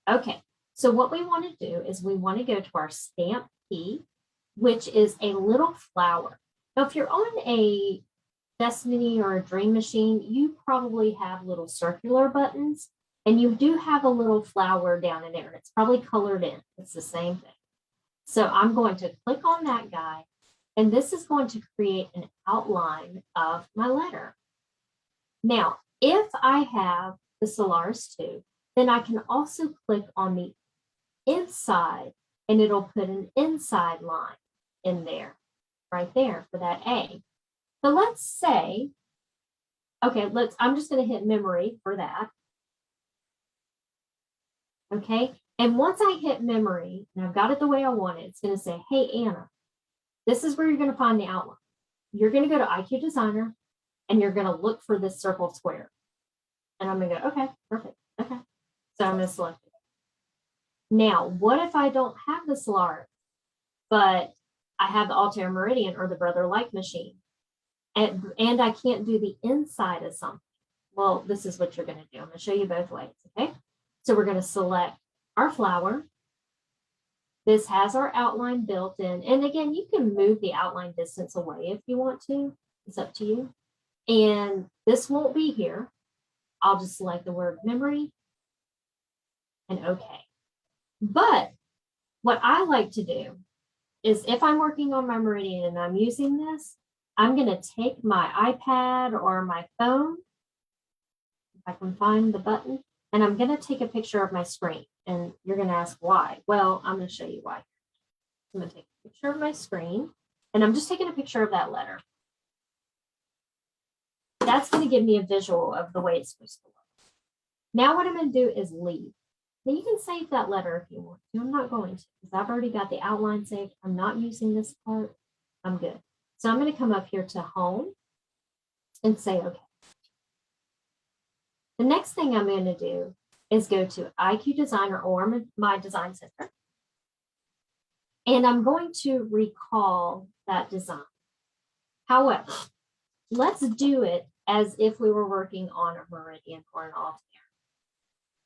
Okay, so what we want to do is we want to go to our stamp key, which is a little flower. Now, if you're on a Destiny or a Dream Machine, you probably have little circular buttons, and you do have a little flower down in there. It's probably colored in. It's the same thing. So I'm going to click on that guy, and this is going to create an outline of my letter. Now, if I have the Solaris 2, then I can also click on the inside, and it'll put an inside line in there, right there for that A. So let's say, okay, I'm just going to hit memory for that. Okay, And once I hit memory and I've got it the way I want it, it's going to say, hey, Anna, this is where you're going to find the outline. You're going to go to IQ Designer and you're going to look for this circle square. And I'm going to go, okay, perfect. Okay. So I'm going to select it. Now, what if I don't have the Solaris, but I have the Altair Meridian or the Brother Like machine, and I can't do the inside of something? Well, this is what you're going to do. I'm going to show you both ways, okay? So we're going to select our flower. This has our outline built in. And again, you can move the outline distance away if you want to. It's up to you. And this won't be here. I'll just select the word memory and okay. But what I like to do is if I'm working on my meridian and I'm using this, I'm going to take my iPad or my phone, if I can find the button, and I'm going to take a picture of my screen. And you're going to ask why. Well, I'm going to show you why. I'm going to take a picture of my screen, and I'm just taking a picture of that letter. That's going to give me a visual of the way it's supposed to look. Now what I'm going to do is leave. Now you can save that letter if you want to. I'm not going to because I've already got the outline saved. I'm not using this part. I'm good. So I'm going to come up here to home and say okay. The next thing I'm going to do is go to IQ Designer or my Design Center. And I'm going to recall that design. However, let's do it as if we were working on a meridian or an Altair.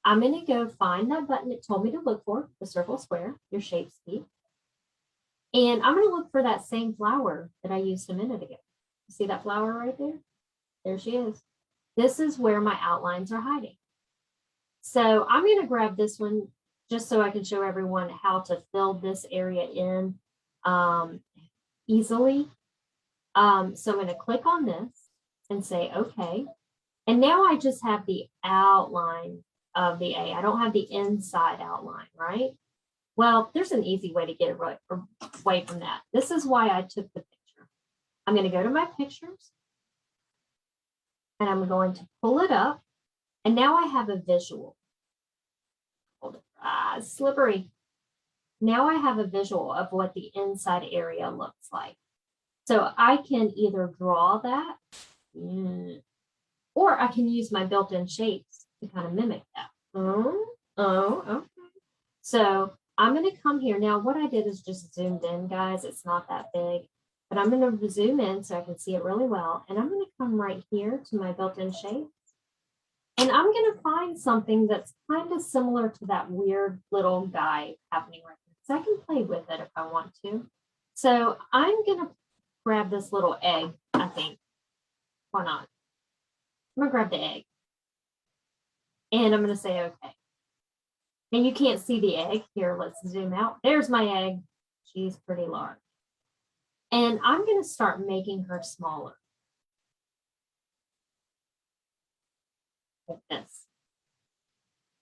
I'm going to go find that button it told me to look for, the circle square, your shape key. And I'm going to look for that same flower that I used a minute ago. See that flower right there? There she is. This is where my outlines are hiding. So I'm going to grab this one just so I can show everyone how to fill this area in easily. So I'm going to click on this and say, okay. And now I just have the outline of the A. I don't have the inside outline, right? Well, there's an easy way to get away from that. This is why I took the picture. I'm going to go to my pictures and I'm going to pull it up. And now I have a visual. Hold it. Slippery. Now I have a visual of what the inside area looks like. So I can either draw that or I can use my built-in shapes to kind of mimic that. Okay. So I'm going to come here. Now, what I did is just zoomed in, guys. It's not that big, but I'm going to zoom in so I can see it really well. And I'm going to come right here to my built-in shape. And I'm going to find something that's kind of similar to that weird little guy happening right here. So I can play with it if I want to. So I'm going to grab this little egg, I think. Why not? I'm going to grab the egg. And I'm going to say, okay. And you can't see the egg. Here, let's zoom out. There's my egg. She's pretty large. And I'm going to start making her smaller. Like this.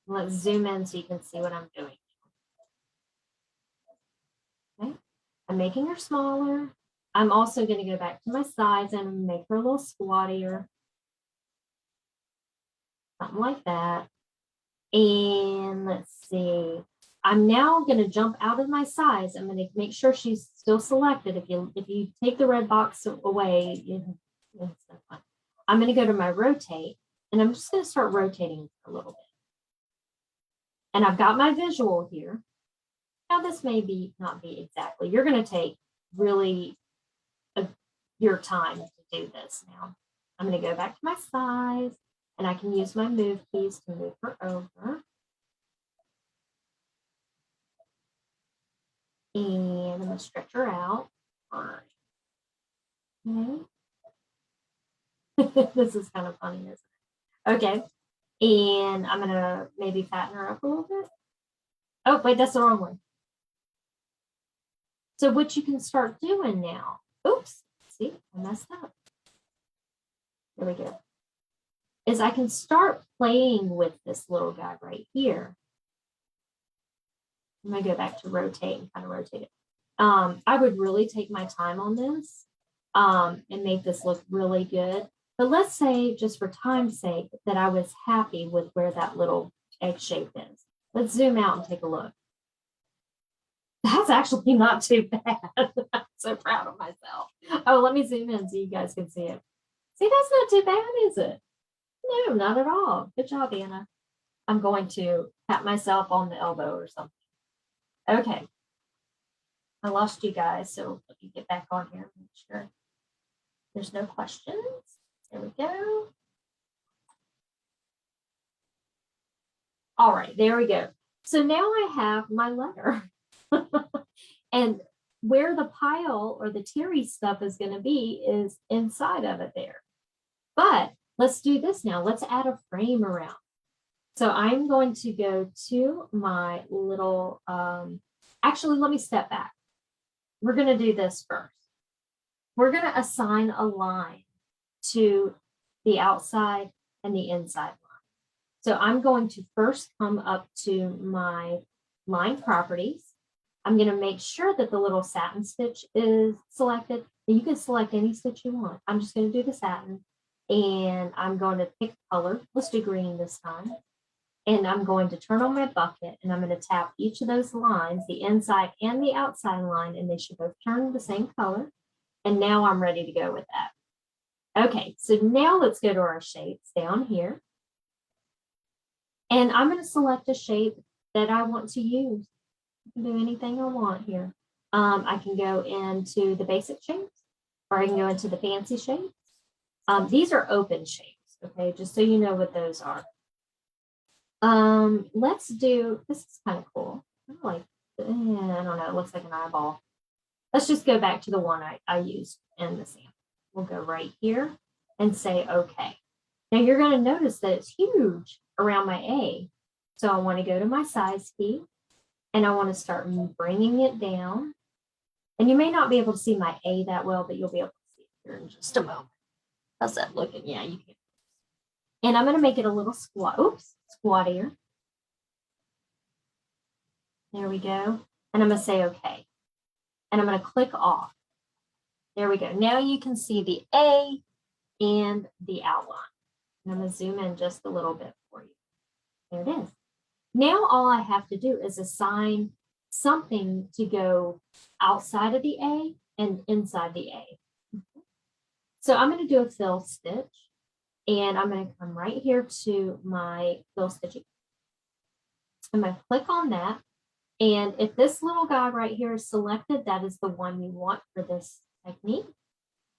Let's zoom in so you can see what I'm doing. Okay. I'm making her smaller. I'm also going to go back to my sides and make her a little squattier. Something like that. And let's see. I'm now going to jump out of my size. I'm going to make sure she's still selected. If you take the red box away, I'm going to go to my rotate, and I'm just going to start rotating a little bit. And I've got my visual here. Now this may not be exactly. You're going to take really your time to do this now. I'm going to go back to my size. And I can use my move keys to move her over. And I'm going to stretch her out. Okay. This is kind of funny, isn't it? Okay. And I'm going to maybe fatten her up a little bit. Oh, wait, that's the wrong one. So what you can start doing now. Oops. See, I messed up. There we go. Is I can start playing with this little guy right here. I'm going to go back to rotate and kind of rotate it. I would really take my time on this and make this look really good. But let's say, just for time's sake, that I was happy with where that little egg shape is. Let's zoom out and take a look. That's actually not too bad. I'm so proud of myself. Oh, let me zoom in so you guys can see it. See, that's not too bad, is it? No, not at all. Good job, Anna. I'm going to pat myself on the elbow or something. Okay. I lost you guys, so let me get back on here and make sure there's no questions. There we go. All right, there we go. So now I have my letter. And where the pile or the Terry stuff is going to be is inside of it there. But let's do this now. Let's add a frame around. So I'm going to go to my little, actually, let me step back. We're going to do this first. We're going to assign a line to the outside and the inside line. So I'm going to first come up to my line properties. I'm going to make sure that the little satin stitch is selected. And you can select any stitch you want. I'm just going to do the satin, and I'm going to pick color. Let's do green this time. And I'm going to turn on my bucket, and I'm going to tap each of those lines, the inside and the outside line, and they should both turn the same color. And now I'm ready to go with that. Okay, so now let's go to our shapes down here. And I'm going to select a shape that I want to use. I can do anything I want here. I can go into the basic shapes, or I can go into the fancy shapes. These are open shapes, okay, just so you know what those are. Let's do, this is kind of cool. I like, I don't know, it looks like an eyeball. Let's just go back to the one I used in the sample. We'll go right here and say, okay. Now you're going to notice that it's huge around my A. So I want to go to my size key, and I want to start bringing it down. And you may not be able to see my A that well, but you'll be able to see it here in just a moment. How's that looking? Yeah, you can. And I'm going to make it a little squattier. There we go. And I'm going to say okay. And I'm going to click off. There we go. Now you can see the A and the outline. And I'm going to zoom in just a little bit for you. There it is. Now all I have to do is assign something to go outside of the A and inside the A. So I'm going to do a fill stitch, and I'm going to come right here to my fill stitching. I'm going to click on that. And if this little guy right here is selected, that is the one you want for this technique.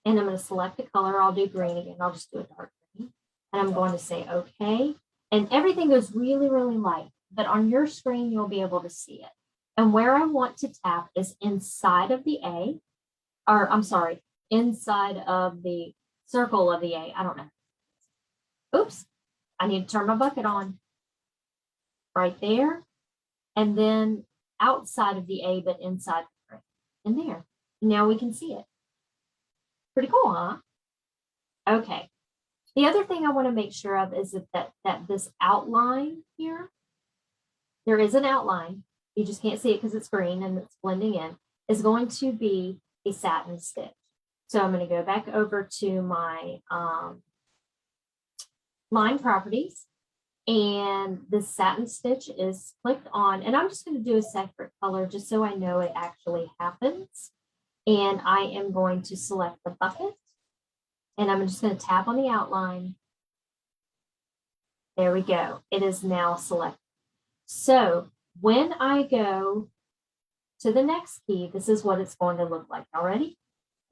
And I'm going to select the color. I'll do green again. I'll just do a dark green. And I'm going to say okay. And everything goes really, really light. But on your screen, you'll be able to see it. And where I want to tap is inside of the A, or I'm sorry, inside of the circle of the A. I don't know. Oops, I need to turn my bucket on. Right there. And then outside of the A, but inside the frame. And there. Now we can see it. Pretty cool, huh? Okay. The other thing I want to make sure of is that this outline here, there is an outline. You just can't see it because it's green and it's blending in, is going to be a satin stitch. So I'm going to go back over to my line properties, and the satin stitch is clicked on, and I'm just going to do a separate color just so I know it actually happens. And I am going to select the bucket, and I'm just going to tap on the outline. There we go. It is now selected. So when I go to the next key, this is what it's going to look like. All ready?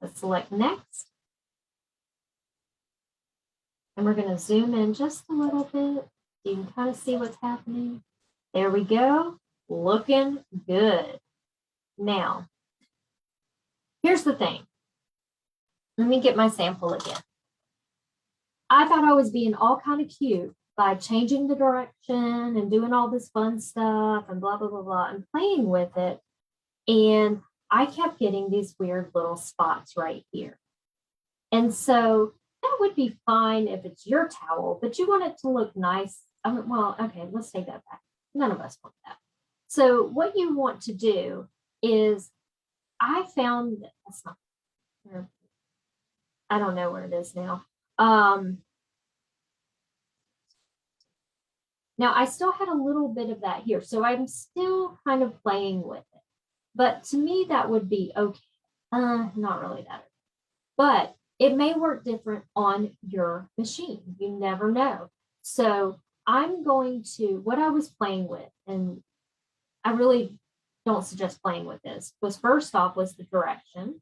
Let's select next. And we're going to zoom in just a little bit. You can kind of see what's happening. There we go. Looking good. Now, here's the thing. Let me get my sample again. I thought I was being all kind of cute by changing the direction and doing all this fun stuff and blah, blah, blah, blah, and playing with it. And I kept getting these weird little spots right here. And so that would be fine if it's your towel, but you want it to look nice. Well, okay, let's take that back. None of us want that. So what you want to do is, I found that that's not, I don't know where it is now. Now I still had a little bit of that here, so I'm still kind of playing with it. But to me, that would be okay. Not really that, but it may work different on your machine. You never know. So I'm going to, what I was playing with, and I really don't suggest playing with this, was first off was the direction.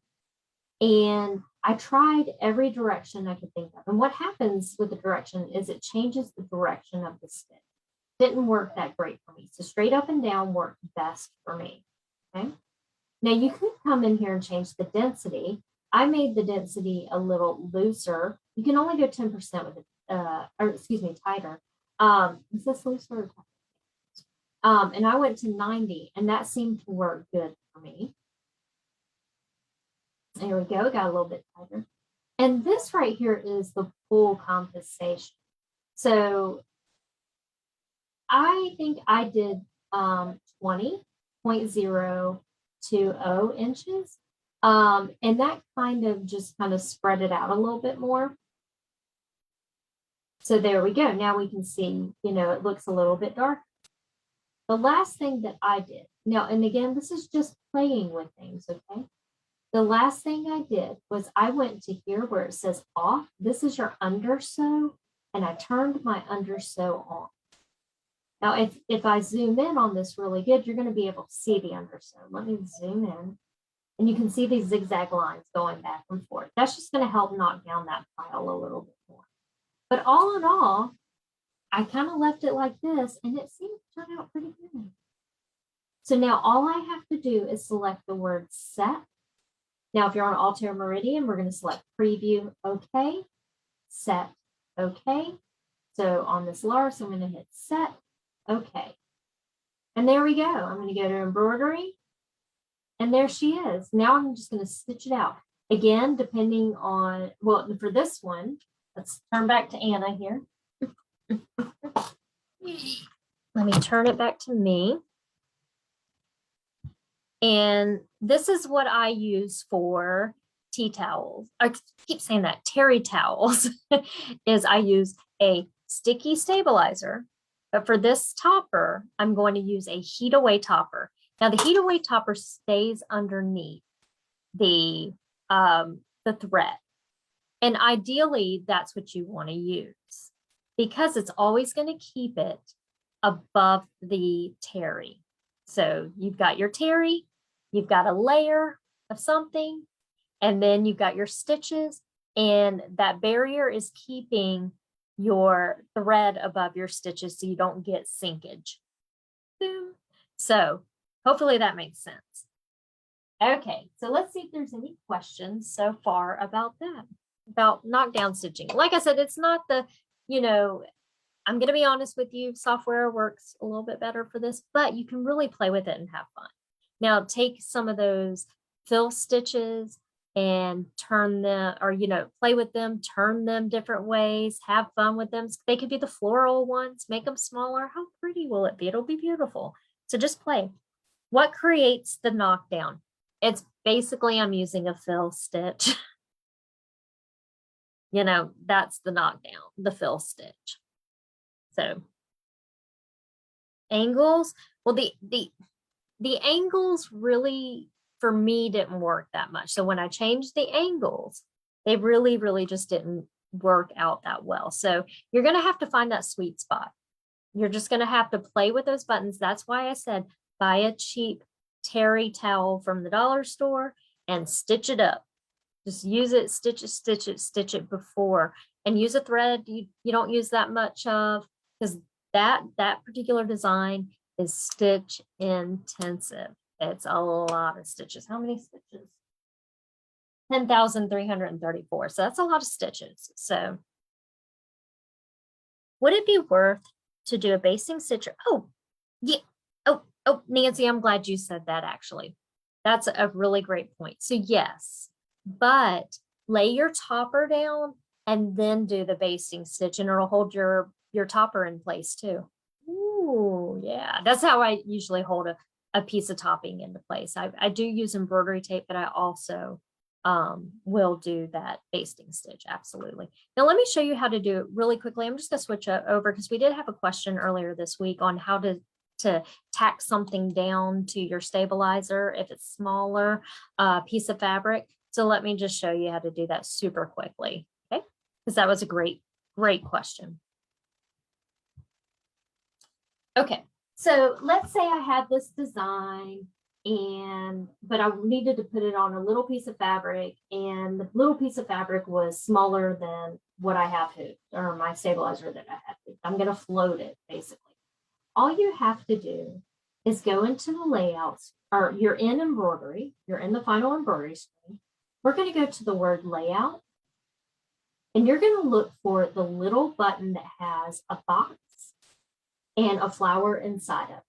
And I tried every direction I could think of. And what happens with the direction is it changes the direction of the stick. Didn't work that great for me. So straight up and down worked best for me. Okay. Now you could come in here and change the density. I made the density a little looser. You can only go 10% with it, or excuse me, tighter. Is this looser? And I went to 90, and that seemed to work good for me. There we go, got a little bit tighter. And this right here is the full compensation. So I think I did 20.020 inches. And that kind of spread it out a little bit more. So there we go. Now we can see, it looks a little bit darker. The last thing that I did, now, and again, this is just playing with things, okay? The last thing I did was I went to here where it says off. This is your undersew, and I turned my undersew on. Now, if I zoom in on this really good, you're going to be able to see the undersew. Let me zoom in, and you can see these zigzag lines going back and forth. That's just going to help knock down that pile a little bit more. But all in all, I kind of left it like this, and it seemed to turn out pretty good. So now all I have to do is select the word set. Now, if you're on Altair Meridian, we're going to select preview, okay, set, okay. So on this Lars, I'm going to hit set, okay. And there we go. I'm going to go to embroidery, and there she is. Now I'm just going to stitch it out. Again, depending on, well, for this one, let's turn back to Anna here. Let me turn it back to me. And this is what I use for tea towels. I keep saying that, terry towels, is I use a sticky stabilizer. But for this topper, I'm going to use a heat away topper. Now the heat away topper stays underneath the thread. And ideally, that's what you want to use because it's always going to keep it above the terry. So you've got your terry, you've got a layer of something, and then you've got your stitches, and that barrier is keeping your thread above your stitches so you don't get sinkage. Boom. So hopefully that makes sense. Okay, so let's see if there's any questions so far about that, about knockdown stitching. Like I said, it's not the, I'm going to be honest with you, software works a little bit better for this, but you can really play with it and have fun. Now take some of those fill stitches and turn them, or, play with them, turn them different ways, have fun with them. They could be the floral ones, make them smaller. How pretty will it be? It'll be beautiful. So just play. What creates the knockdown? It's basically, I'm using a fill stitch. That's the knockdown, the fill stitch. So angles, well, the angles really, for me, didn't work that much. So when I changed the angles, they really, really just didn't work out that well. So you're going to have to find that sweet spot. You're just going to have to play with those buttons. That's why I said, buy a cheap terry towel from the dollar store and stitch it up. Just use it, stitch it before, and use a thread you don't use that much of, because that particular design is stitch intensive. It's a lot of stitches. How many stitches? 10,334. So that's a lot of stitches. So would it be worth to do a basting stitch? Oh, yeah. Oh, Nancy, I'm glad you said that, actually. That's a really great point. So yes, but lay your topper down and then do the basting stitch, and it'll hold your topper in place too. Ooh, yeah. That's how I usually hold a piece of topping into place. I do use embroidery tape, but I also will do that basting stitch. Absolutely. Now let me show you how to do it really quickly. I'm just going to switch over because we did have a question earlier this week on how to tack something down to your stabilizer if it's smaller piece of fabric. So let me just show you how to do that super quickly. Okay, because that was a great question. Okay, so let's say I had this design but I needed to put it on a little piece of fabric, and the little piece of fabric was smaller than what I have hooped, or my stabilizer that I have hooped. I'm going to float it basically. All you have to do is go into the layouts, or you're in embroidery, you're in the final embroidery screen. We're going to go to the word layout, and you're going to look for the little button that has a box and a flower inside of it.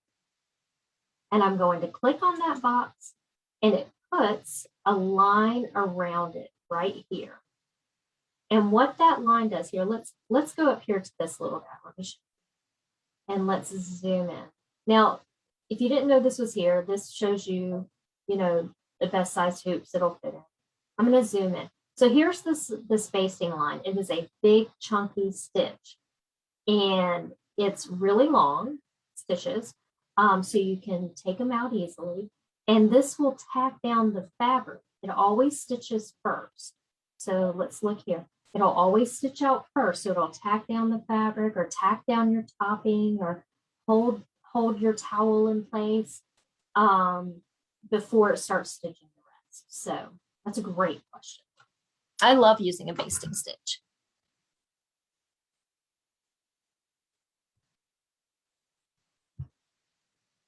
And I'm going to click on that box, and it puts a line around it right here. And what that line does here, let's go up here to this little guy, and let's zoom in. Now, if you didn't know this was here, this shows you, the best size hoops it'll fit in. I'm going to zoom in. So here's the spacing line. It is a big chunky stitch, and it's really long stitches. So you can take them out easily. And this will tack down the fabric. It always stitches first. So let's look here. It'll always stitch out first. So it'll tack down the fabric, or tack down your topping, or hold your towel in place before it starts stitching the rest. So that's a great question. I love using a basting stitch.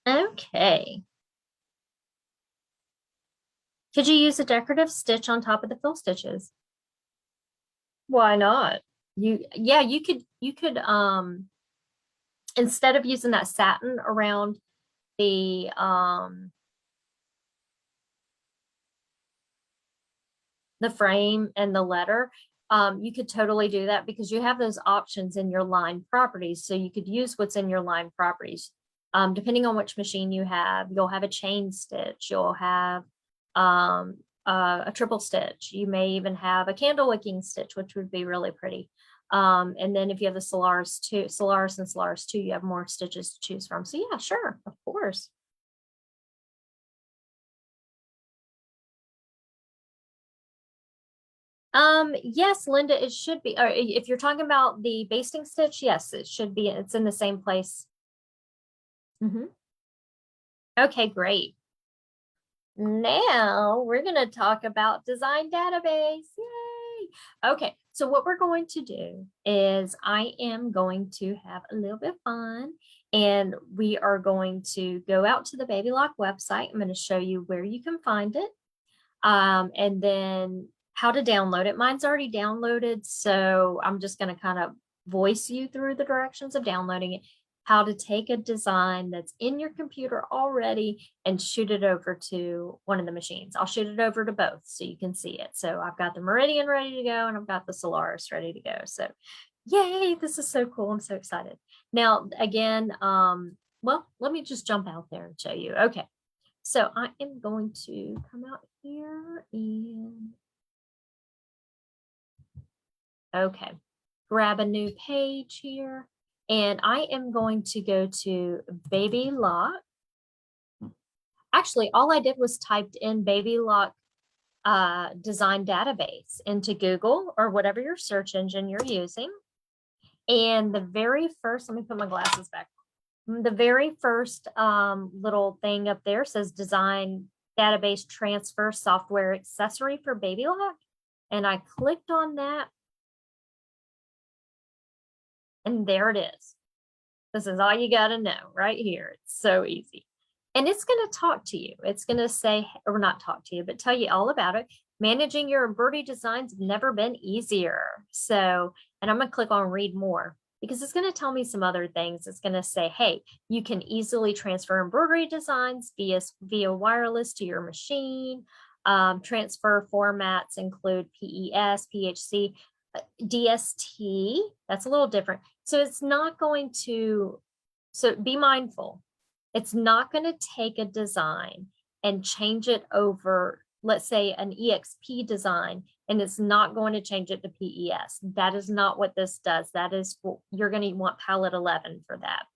Okay. Could you use a decorative stitch on top of the fill stitches? Why not? You could instead of using that satin around the frame and the letter, you could totally do that because you have those options in your line properties. So you could use what's in your line properties. Depending on which machine you have, you'll have a chain stitch, you'll have a triple stitch. You may even have a candle wicking stitch, which would be really pretty. And then if you have the Solaris and Solaris 2, you have more stitches to choose from. So yeah, sure, of course. Yes, Linda, it should be. Or if you're talking about the basting stitch, yes, it should be. It's in the same place. Okay, great. Now we're going to talk about design database. Yay! Okay, so what we're going to do is I am going to have a little bit of fun, and we are going to go out to the Baby Lock website. I'm going to show you where you can find it, and then how to download it. Mine's already downloaded, so I'm just going to kind of voice you through the directions of downloading it. How to take a design that's in your computer already and shoot it over to one of the machines. I'll shoot it over to both so you can see it. So I've got the Meridian ready to go, and I've got the Solaris ready to go. So yay, this is so cool. I'm so excited. Now, again, well, let me just jump out there and show you. Okay, so I am going to come out here and, okay, grab a new page here. And I am going to go to Baby Lock. Actually, all I did was typed in Baby Lock design database into Google or whatever your search engine you're using. And the very first, let me put my glasses back. The very first little thing up there says design database transfer software accessory for Baby Lock. And I clicked on that. And there it is. This is all you got to know right here. It's so easy. And it's going to talk to you. It's going to say, or not talk to you, but tell you all about it. Managing your embroidery designs have never been easier. So, and I'm going to click on read more because it's going to tell me some other things. It's going to say, hey, you can easily transfer embroidery designs via wireless to your machine. Transfer formats include PES, PHC, DST. That's a little different. So it's not going to, so be mindful. It's not going to take a design and change it over let's say an EXP design, and it's not going to change it to PES. That is not what this does. That is what you're going to want palette 11 for that.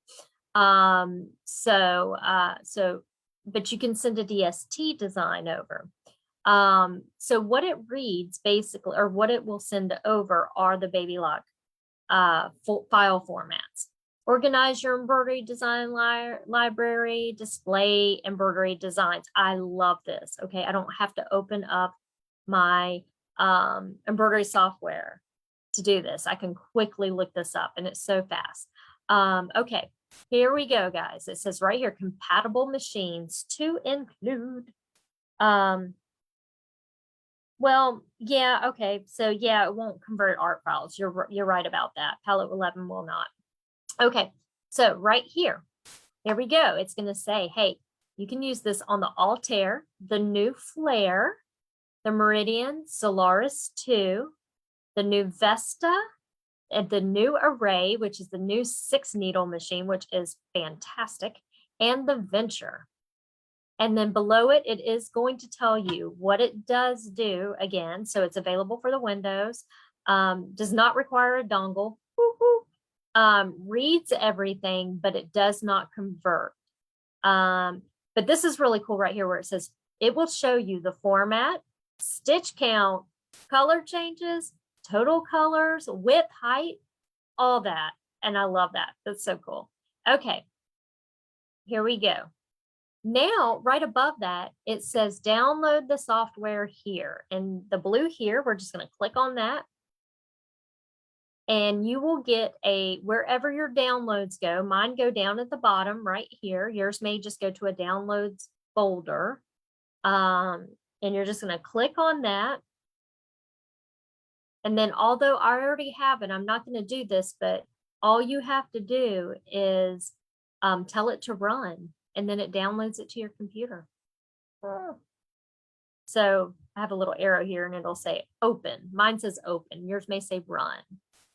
But you can send a DST design over. So what it reads basically, or what it will send over, are the baby lock file formats. Organize your embroidery design library, display embroidery designs. I love this. Okay, I don't have to open up my embroidery software to do this. I can quickly look this up, and it's so fast. Okay, here we go, guys. It says right here, compatible machines to include. Well, yeah, okay. So yeah, it won't convert art files. You're right about that. Palette 11 will not. Okay, so right here we go. It's going to say, hey, you can use this on the Altair, the new Flare, the Meridian, Solaris 2, the new Vesta, and the new Array, which is the new 6-needle machine, which is fantastic, and the Venture. And then below it, it is going to tell you what it does do again. So it's available for the Windows, does not require a dongle, reads everything, but it does not convert. But this is really cool right here where it says it will show you the format, stitch count, color changes, total colors, width, height, all that. And I love that. That's so cool. Okay, here we go. Now, right above that, it says download the software here. And the blue here, we're just going to click on that. And you will get wherever your downloads go. Mine go down at the bottom right here. Yours may just go to a downloads folder. And you're just going to click on that. And then although I already have it, I'm not going to do this, but all you have to do is tell it to run, and then it downloads it to your computer. So I have a little arrow here and it'll say open. Mine says open. Yours may say run.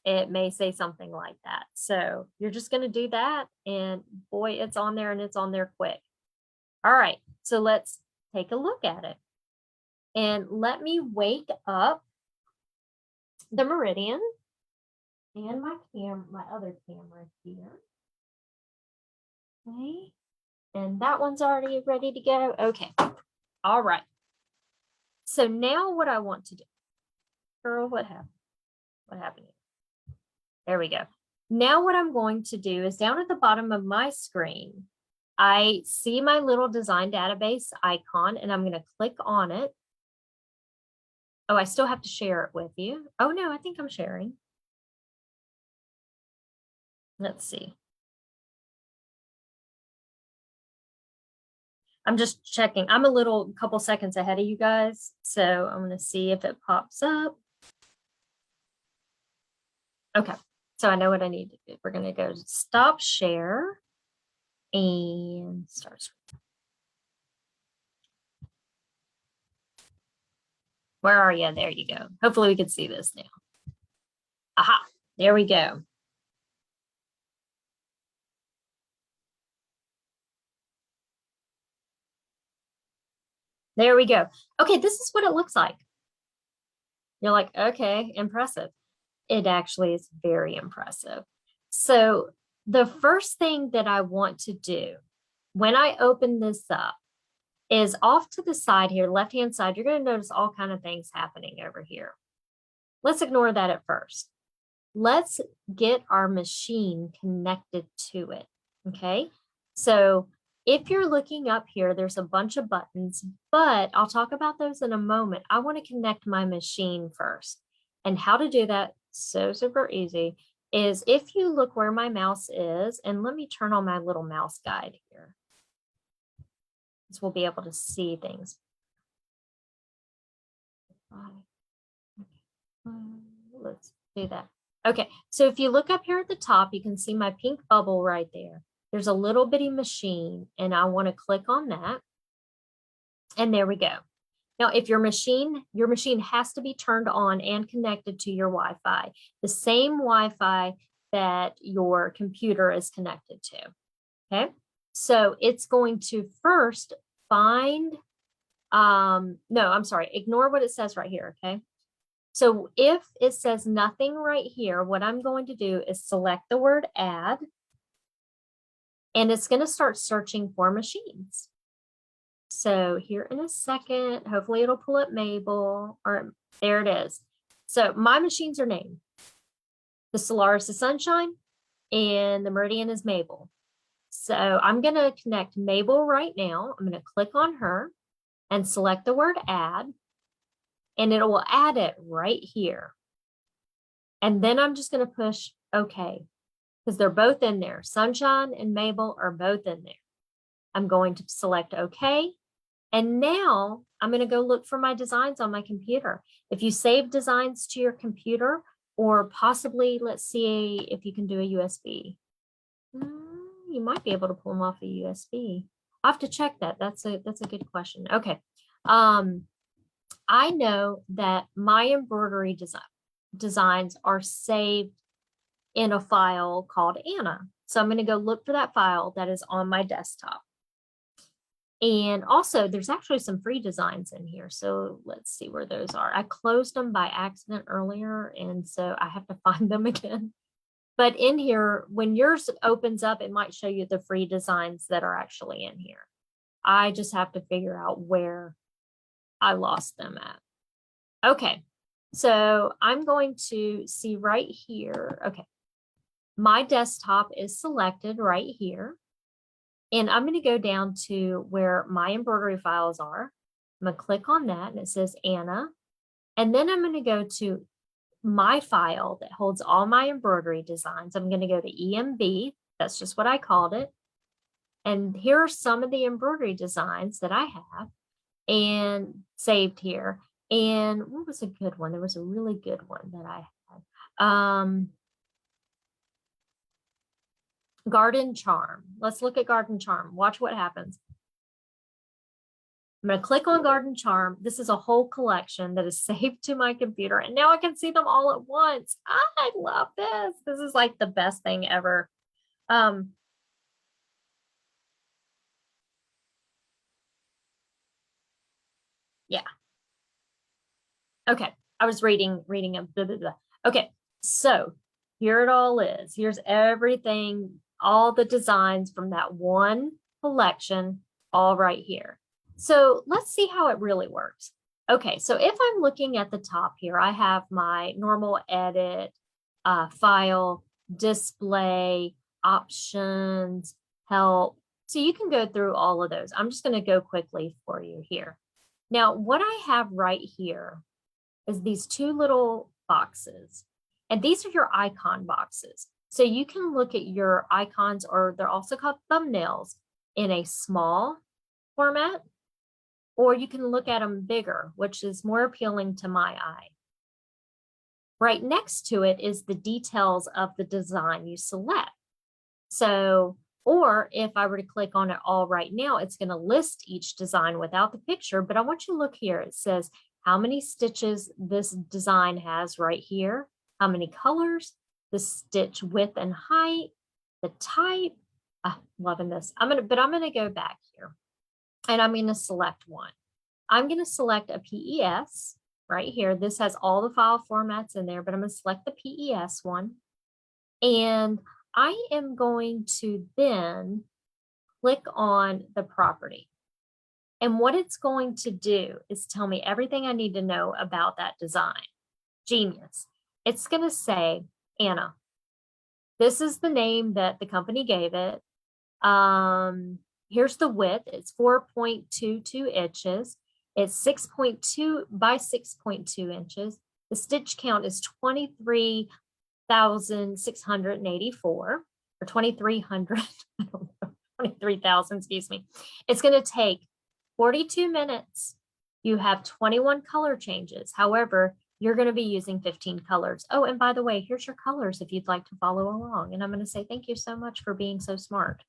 It may say something like that. So you're just going to do that, and boy, it's on there, and it's on there quick. All right, so let's take a look at it. And let me wake up the Meridian and my other camera here. Okay, and that one's already ready to go. Okay, all right. So now what I want to do, girl, what happened? What happened here? There we go. Now what I'm going to do is down at the bottom of my screen, I see my little design database icon, and I'm going to click on it. Oh, I still have to share it with you. Oh no, I think I'm sharing. Let's see. I'm just checking. I'm a couple seconds ahead of you guys. So I'm going to see if it pops up. Okay. So I know what I need to do. We're going to go to stop share and start screen. Where are you? There you go. Hopefully we can see this now. Aha, there we go. There we go. Okay, this is what it looks like. You're like, okay, impressive. It actually is very impressive. So the first thing that I want to do when I open this up is off to the side here, left-hand side, you're going to notice all kinds of things happening over here. Let's ignore that at first. Let's get our machine connected to it, okay? So if you're looking up here, there's a bunch of buttons, but I'll talk about those in a moment. I want to connect my machine first. And how to do that, so super easy, is if you look where my mouse is, and let me turn on my little mouse guide here. So we'll be able to see things. Let's do that. Okay, so if you look up here at the top, you can see my pink bubble right there. There's a little bitty machine, and I want to click on that. And there we go. Now, if your machine has to be turned on and connected to your Wi-Fi, the same Wi-Fi that your computer is connected to. Okay, so it's going to first find No, I'm sorry. Ignore what it says right here. Okay. So if it says nothing right here, what I'm going to do is select the word add, and it's going to start searching for machines. So here in a second, hopefully it'll pull up Mabel, or there it is. So my machines are named. The Solaris is Sunshine and the Meridian is Mabel. So I'm going to connect Mabel right now. I'm going to click on her and select the word add, and it will add it right here. And then I'm just going to push OK, because they're both in there. Sunshine and Mabel are both in there. I'm going to select OK. And now I'm going to go look for my designs on my computer. If you save designs to your computer, or possibly, let's see if you can do a USB. You might be able to pull them off a USB. I'll have to check that. That's a good question. Okay. I know that my embroidery designs are saved in a file called Anna. So I'm going to go look for that file that is on my desktop. And also there's actually some free designs in here. So let's see where those are. I closed them by accident earlier, and so I have to find them again. But in here, when yours opens up, it might show you the free designs that are actually in here. I just have to figure out where I lost them at. Okay, so I'm going to see right here. Okay, my desktop is selected right here. And I'm going to go down to where my embroidery files are. I'm going to click on that, and it says Anna. And then I'm going to go to my file that holds all my embroidery designs. I'm going to go to EMB. That's just what I called it. And here are some of the embroidery designs that I have and saved here. And what was a good one? There was a really good one that I had. Garden Charm. Let's look at Garden Charm. Watch what happens. I'm going to click on Garden Charm. This is a whole collection that is saved to my computer, and now I can see them all at once. I love this. This is like the best thing ever. Yeah. Okay. I was reading a blah, blah, blah. Okay. So here it all is. Here's everything, all the designs from that one collection, all right here. So let's see how it really works. Okay, so if I'm looking at the top here, I have my normal edit, file, display, options, help. So you can go through all of those. I'm just going to go quickly for you here. Now, what I have right here is these two little boxes. And these are your icon boxes. So you can look at your icons, or they're also called thumbnails, in a small format, or you can look at them bigger, which is more appealing to my eye. Right next to it is the details of the design you select. So, or if I were to click on it all right now, it's going to list each design without the picture, but I want you to look here. It says how many stitches this design has right here, how many colors, the stitch width and height, the type. Loving this. I'm going to go back here, and I'm going to select one. I'm going to select a PES right here. This has all the file formats in there, but I'm going to select the PES one. And I am going to then click on the property. And what it's going to do is tell me everything I need to know about that design. Genius. It's going to say, Anna, this is the name that the company gave it. Here's the width. It's 4.22 inches. It's 6.2 by 6.2 inches. The stitch count is 23,684 or 2,300. I don't know, 23,000, excuse me. It's going to take 42 minutes. You have 21 color changes. However, you're going to be using 15 colors. Oh, and by the way, here's your colors if you'd like to follow along. And I'm going to say thank you so much for being so smart.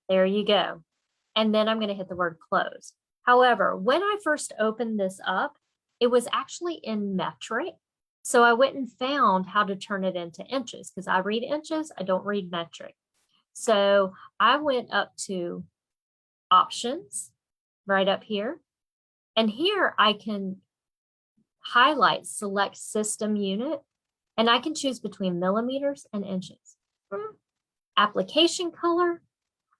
There you go. And then I'm going to hit the word close. However, when I first opened this up, it was actually in metric. So I went and found how to turn it into inches, because I read inches, I don't read metric. So I went up to options right up here. And here I can highlight select system unit, and I can choose between millimeters and inches. Application color,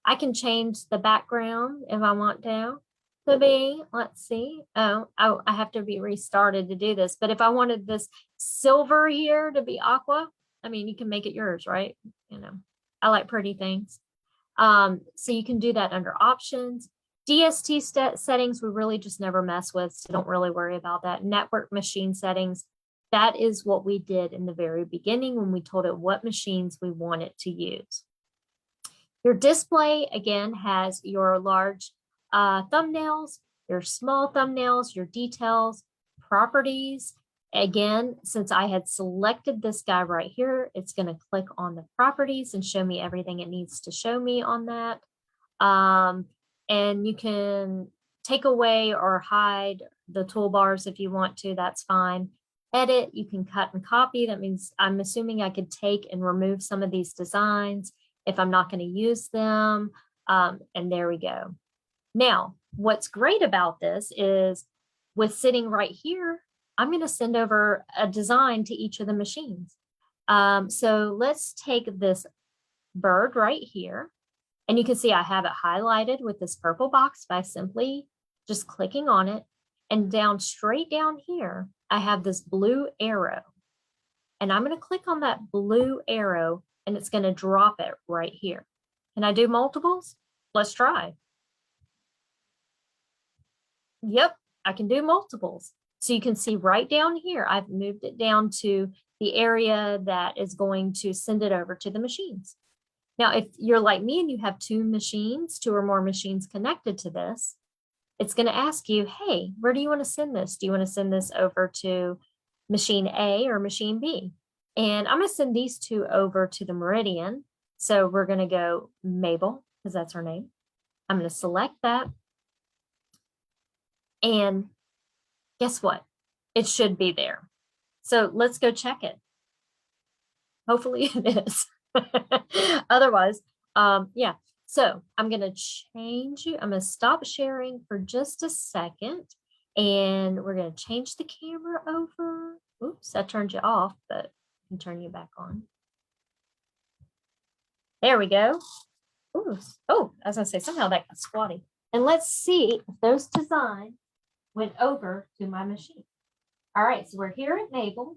I can change the background if I want to be, let's see. Oh, I have to be restarted to do this. But if I wanted this silver here to be aqua, I mean, you can make it yours, right? You know, I like pretty things. So you can do that under options. DST settings, we really just never mess with, so don't really worry about that. Network machine settings, that is what we did in the very beginning when we told it what machines we want it to use. Your display, again, has your large thumbnails, your small thumbnails, your details, properties. Again, since I had selected this guy right here, it's going to click on the properties and show me everything it needs to show me on that. And you can take away or hide the toolbars if you want to, that's fine. Edit, you can cut and copy. That means I'm assuming I could take and remove some of these designs if I'm not going to use them. And there we go. Now, what's great about this is with sitting right here, I'm going to send over a design to each of the machines. So let's take this bird right here. And you can see I have it highlighted with this purple box by simply just clicking on it. And down straight down here, I have this blue arrow. And I'm going to click on that blue arrow and it's going to drop it right here. Can I do multiples? Let's try. Yep, I can do multiples. So you can see right down here, I've moved it down to the area that is going to send it over to the machines. Now, if you're like me and you have two or more machines connected to this, it's going to ask you, hey, where do you want to send this? Do you want to send this over to machine A or machine B? And I'm going to send these two over to the Meridian. So we're going to go Mabel, because that's her name. I'm going to select that. And guess what? It should be there. So let's go check it. Hopefully it is. Otherwise, yeah. So I'm going to change you. I'm going to stop sharing for just a second. And we're going to change the camera over. Oops, I turned you off, but I can turn you back on. There we go. Ooh, oh, I was going to say, somehow that got squatty. And let's see if those designs went over to my machine. All right, so we're here at Mabel.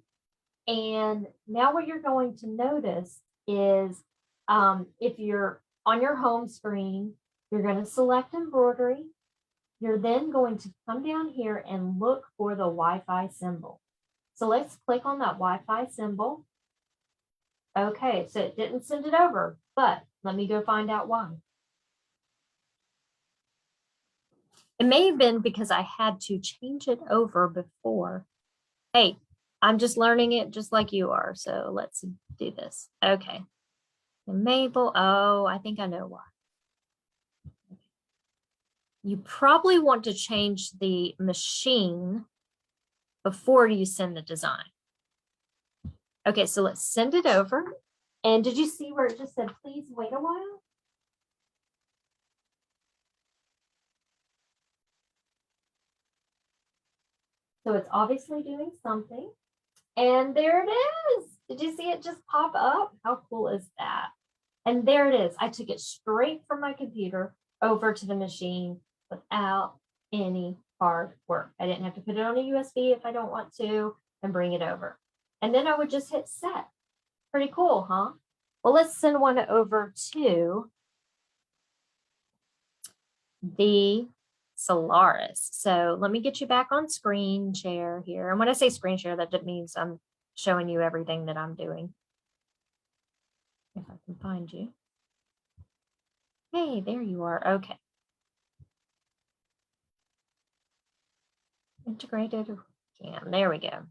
And now what you're going to notice is if you're on your home screen, you're going to select embroidery. You're then going to come down here and look for the Wi-Fi symbol. So let's click on that Wi-Fi symbol. Okay, so it didn't send it over, but let me go find out why. It may have been because I had to change it over before. Hey, I'm just learning it just like you are. So let's do this. Okay. And Mabel, oh, I think I know why. You probably want to change the machine before you send the design. Okay, so let's send it over. And did you see where it just said, please wait a while? So it's obviously doing something. And there it is. Did you see it just pop up? How cool is that? And there it is. I took it straight from my computer over to the machine without any hard work. I didn't have to put it on a USB if I don't want to and bring it over. And then I would just hit set. Pretty cool, huh? Well, let's send one over to the Solaris. So let me get you back on screen share here. And when I say screen share, that means I'm showing you everything that I'm doing. If I can find you. Hey, there you are. Okay. Integrated webcam. There we go.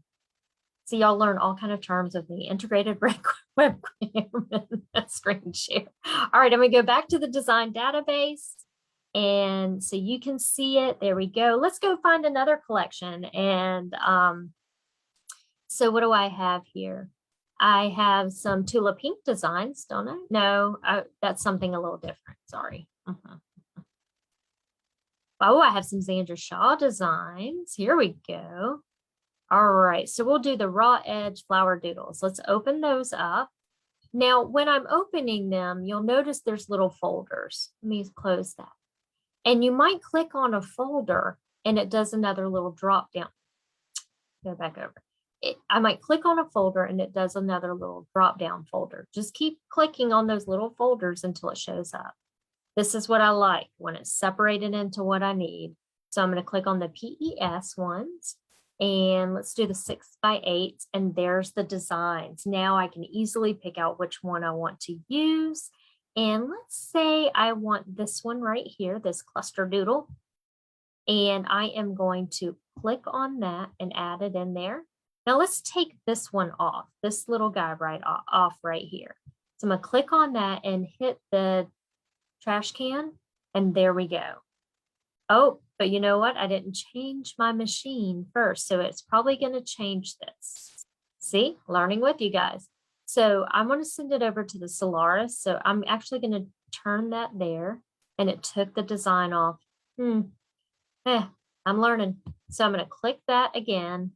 See, y'all learn all kind of terms of the integrated webcam and screen share. All right, I'm going to go back to the design database. And so you can see it. There we go. Let's go find another collection. And so what do I have here? I have some Tula Pink designs, don't I? No, that's something a little different. Sorry. Oh, I have some Sandra Shaw designs. Here we go. All right, so we'll do the raw edge flower doodles. Let's open those up. Now, when I'm opening them, you'll notice there's little folders. Let me close that. And you might click on a folder and it does another little drop down. Go back over. I might click on a folder and it does another little drop down folder. Just keep clicking on those little folders until it shows up. This is what I like when it's separated into what I need. So I'm going to click on the PES ones and let's do the 6x8s, and there's the designs. Now I can easily pick out which one I want to use. And let's say I want this one right here, this cluster doodle. And I am going to click on that and add it in there. Now let's take this one off, this little guy right off right here. So I'm going to click on that and hit the trash can, and there we go. Oh, but you know what? I didn't change my machine first, so it's probably going to change this. See, learning with you guys. So I'm going to send it over to the Solaris. So I'm actually going to turn that there, and it took the design off. I'm learning. So I'm going to click that again.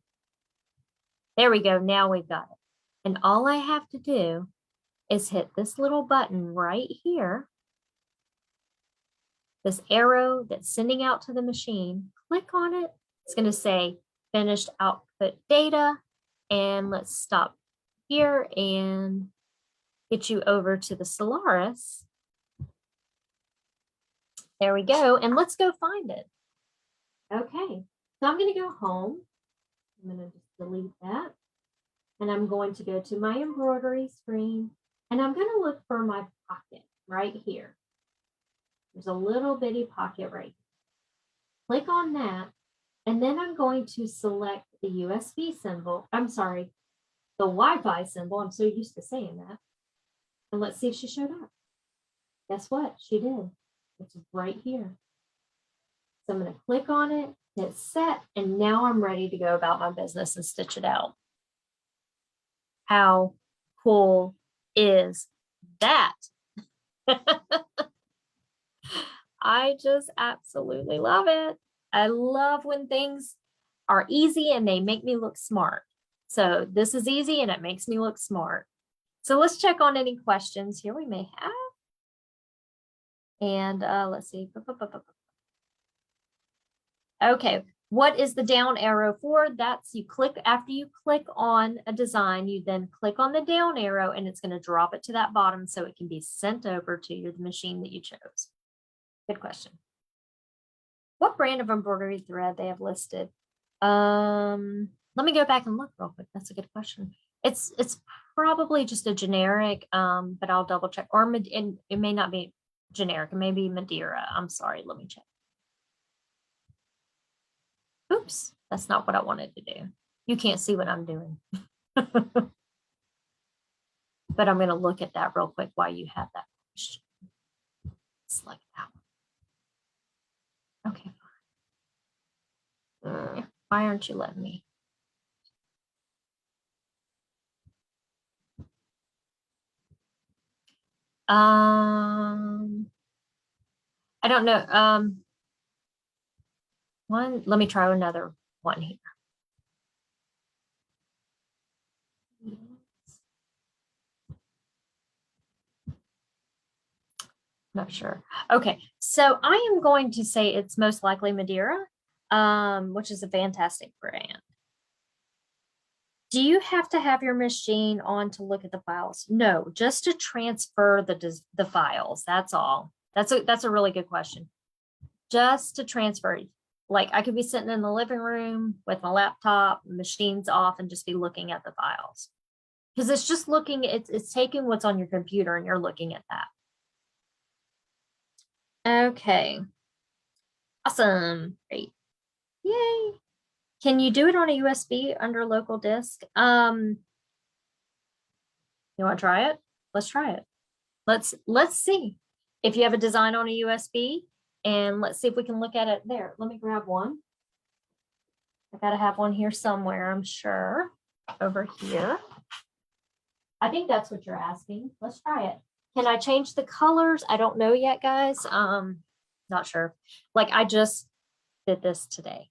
There we go. Now we've got it. And all I have to do is hit this little button right here. This arrow that's sending out to the machine, click on it. It's going to say finished output data. And let's stop here and get you over to the Solaris. There we go. And let's go find it. Okay, so I'm going to go home. I'm going to just delete that. And I'm going to go to my embroidery screen. And I'm going to look for my pocket right here. There's a little bitty pocket right here. Click on that. And then I'm going to select the USB symbol. I'm sorry, the Wi-Fi symbol. I'm so used to saying that. And let's see if she showed up. Guess what? She did. It's right here. So I'm going to click on it, hit set, and now I'm ready to go about my business and stitch it out. How cool is that? I just absolutely love it. I love when things are easy and they make me look smart. So this is easy and it makes me look smart. So let's check on any questions here we may have. And let's see. Okay, what is the down arrow for? That's you click, after you click on a design, you then click on the down arrow and it's going to drop it to that bottom so it can be sent over to your machine that you chose. Good question. What brand of embroidery thread they have listed? Let me go back and look real quick. That's a good question. It's probably just a generic, but I'll double check. Or it may not be generic. It may be Madeira. I'm sorry. Let me check. Oops, that's not what I wanted to do. You can't see what I'm doing. But I'm going to look at that real quick while you have that question. Select that one. Okay, fine. Why aren't you letting me? I don't know. Let me try another one here. Not sure. Okay, so I am going to say it's most likely Madeira, which is a fantastic brand. Do you have to have your machine on to look at the files? No, just to transfer the files. That's all. That's a really good question. Just to transfer. Like I could be sitting in the living room with my laptop, machines off, and just be looking at the files. Because it's just looking, it's taking what's on your computer and you're looking at that. Okay. Awesome. Great. Yay. Can you do it on a USB under local disk? You want to try it? Let's try it. Let's see if you have a design on a USB, and let's see if we can look at it there. Let me grab one. I gotta have one here somewhere, I'm sure. Over here. I think that's what you're asking. Let's try it. Can I change the colors? I don't know yet, guys. Not sure. Like I just did this today.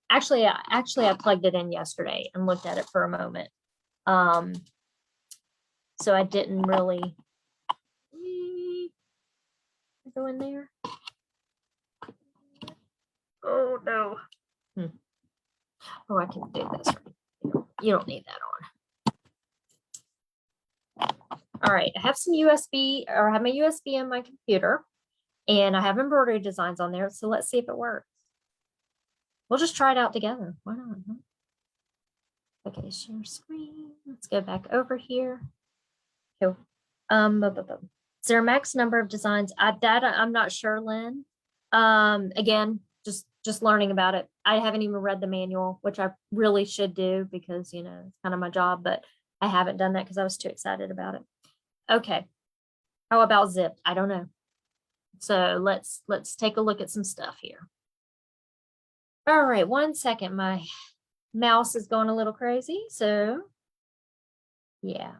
Actually, I plugged it in yesterday and looked at it for a moment. So I didn't really go in there. Oh no. Oh, I can do this. You don't need that on. All right, I have some USB, or I have my USB in my computer, and I have embroidery designs on there. So let's see if it works. We'll just try it out together. Why not? Okay, share screen. Let's go back over here. Okay. Is there a max number of designs? I'm not sure, Lynn. Again, just learning about it. I haven't even read the manual, which I really should do because, you know, it's kind of my job, but I haven't done that because I was too excited about it. Okay. How about zipped? I don't know. So let's take a look at some stuff here. All right, 1 second. My mouse is going a little crazy. So yeah.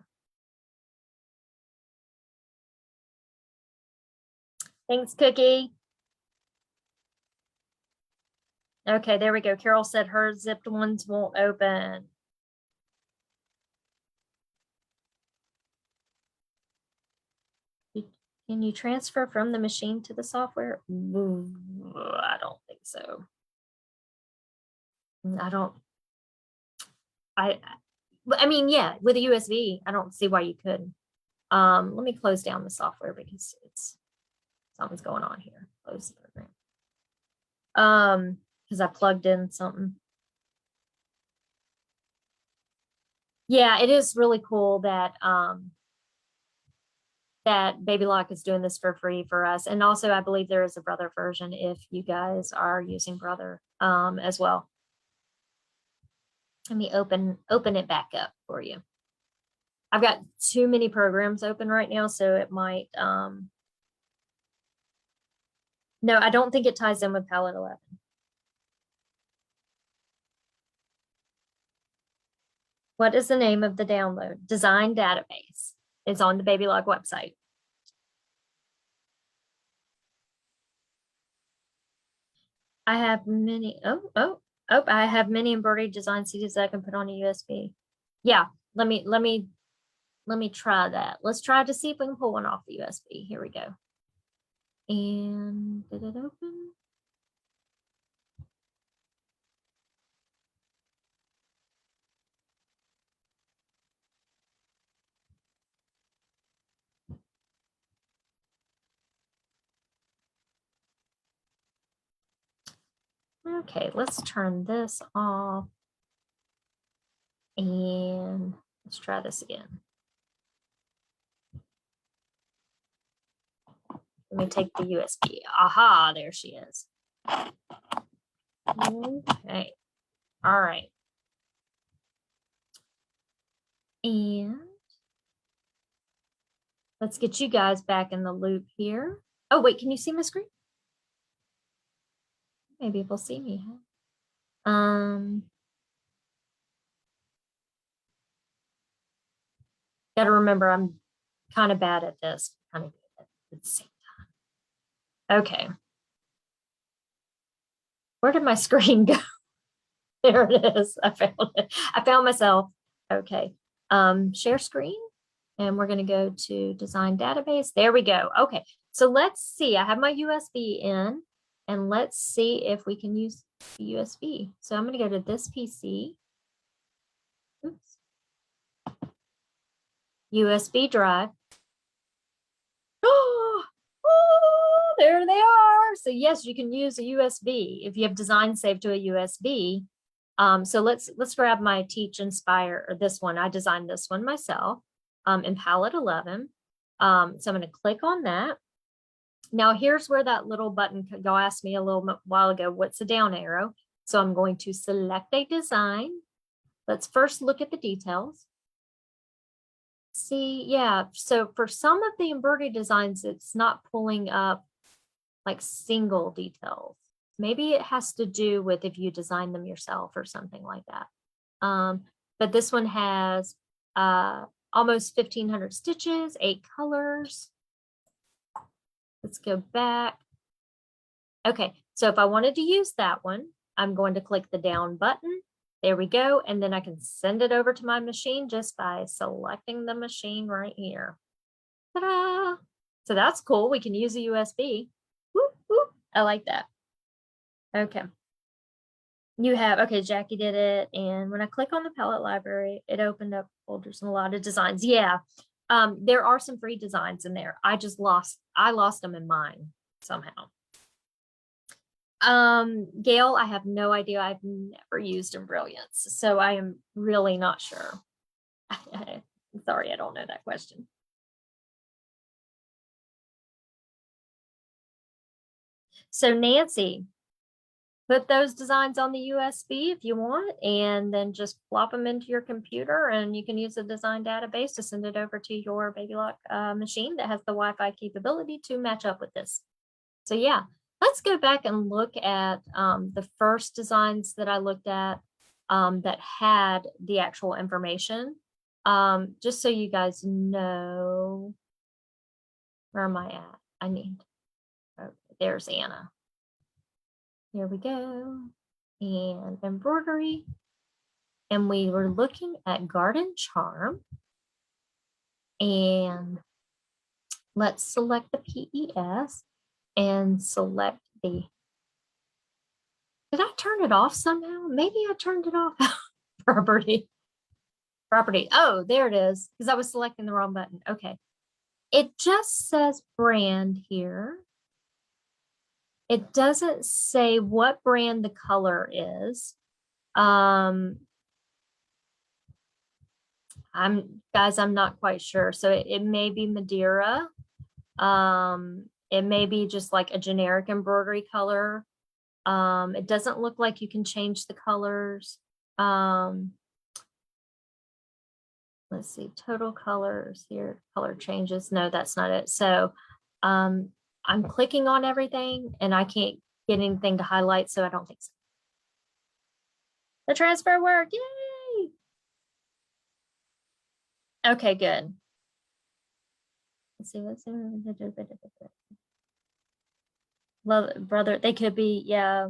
Thanks, Cookie. Okay, there we go. Carol said her zipped ones won't open. Can you transfer from the machine to the software? I don't think so. I mean, yeah, with a USB, I don't see why you couldn't. Let me close down the software because something's going on here. Close the program. Because I plugged in something. Yeah, it is really cool that that Baby Lock is doing this for free for us. And also I believe there is a Brother version if you guys are using Brother as well. Let me open it back up for you. I've got too many programs open right now, so it might no, I don't think it ties in with Palette 11. What is the name of the download? Design database. It's on the Baby Lock website. I have many. I have many embroidery design CDs that I can put on a USB. Yeah, let me try that. Let's try to see if we can pull one off the USB. Here we go. And did it open? Okay, let's turn this off. And let's try this again. Let me take the USB. Aha, there she is. Okay. All right. And let's get you guys back in the loop here. Oh, wait, can you see my screen? Maybe people see me. Got to remember I'm kind of bad at this, kind of good at the same time. Okay. Where did my screen go? There it is. I found it. I found myself. Okay. Share screen. And we're going to go to design database. There we go. Okay. So let's see. I have my USB in, and let's see if we can use the USB. So I'm going to go to this PC. Oops. USB drive. Oh, there they are. So yes, you can use a USB if you have design saved to a USB. So let's grab my Teach Inspire, or this one. I designed this one myself in Palette 11. So I'm going to click on that. Now here's where that little button, y'all asked me a little while ago, what's the down arrow? So I'm going to select a design. Let's first look at the details. See, yeah, so for some of the embroidery designs, it's not pulling up like single details. Maybe it has to do with if you design them yourself or something like that. But this one has almost 1,500 stitches, 8 colors. Let's go back. Okay, So if I wanted to use that one, I'm going to click the down button. There we go. And then I can send it over to my machine just by selecting the machine right here. Ta-da! So that's cool. We can use a USB. Whoop, whoop. I like that. Okay. You have, okay, Jackie did it. And when I click on the palette library, it opened up folders and a lot of designs. Yeah. There are some free designs in there. I lost them in mine somehow. Gail, I have no idea. I've never used in Brilliance, so I am really not sure. Sorry, I don't know that question. So Nancy, put those designs on the USB if you want, and then just plop them into your computer, and you can use the design database to send it over to your Baby Lock machine that has the Wi-Fi capability to match up with this. So yeah, let's go back and look at the first designs that I looked at that had the actual information. Just so you guys know, where am I at? Okay, there's Anna. Here we go. And embroidery. And we were looking at Garden Charm. And let's select the PES and select the, did I turn it off somehow? Maybe I turned it off. Property. Oh, there it is, because I was selecting the wrong button. Okay. It just says brand here. It doesn't say what brand the color is. I'm not quite sure. So it may be Madeira. It may be just like a generic embroidery color. It doesn't look like you can change the colors. Let's see, total colors here, color changes. No, that's not it. So I'm clicking on everything and I can't get anything to highlight, so I don't think so. The transfer worked, yay! Okay, good. Let's see, love brother, they could be, yeah,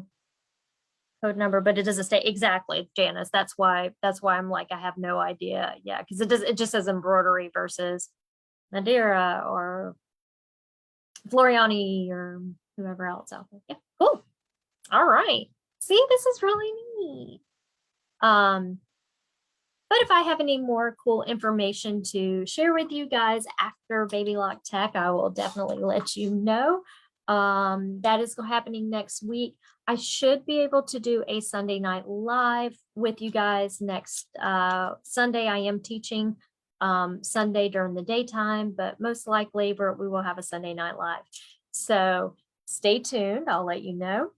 code number, but it doesn't stay exactly, Janice. That's why I'm like, I have no idea. Yeah, because it just says embroidery versus Madeira or Floriani or whoever else out there. Yeah, cool. All right. See, this is really neat. But if I have any more cool information to share with you guys after Baby Lock Tech, I will definitely let you know. That is happening next week. I should be able to do a Sunday night live with you guys next Sunday. I am teaching Sunday during the daytime, but most likely we will have a Sunday night live. So stay tuned. I'll let you know.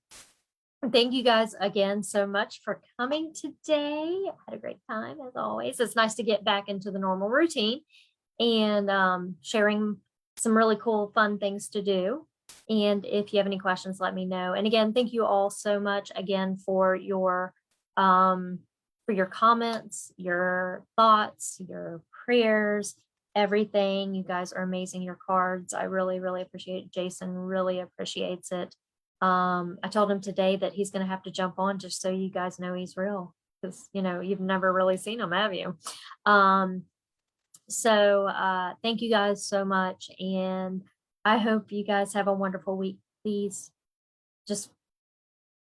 Thank you guys again so much for coming today. I had a great time as always. It's nice to get back into the normal routine and sharing some really cool, fun things to do. And if you have any questions, let me know. And again, thank you all so much again for your comments, your thoughts, your prayers, everything. You guys are amazing. Your cards, I really, really appreciate it. Jason really appreciates it. I told him today that he's going to have to jump on just so you guys know he's real, because you've never really seen him, have you? So thank you guys so much, and I hope you guys have a wonderful week. Please, just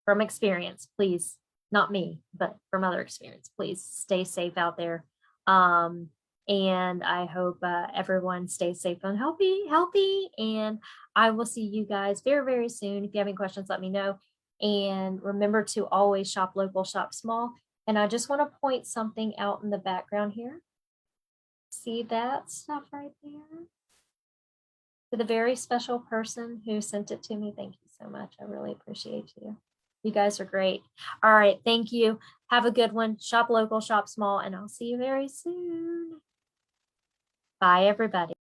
from experience, please, not me, but from other experience, please stay safe out there. And I hope everyone stays safe and healthy. And I will see you guys very, very soon. If you have any questions, let me know. And remember to always shop local, shop small. And I just want to point something out in the background here. See that stuff right there? To the very special person who sent it to me, thank you so much. I really appreciate you. You guys are great. All right, thank you. Have a good one. Shop local, shop small, and I'll see you very soon. Bye, everybody.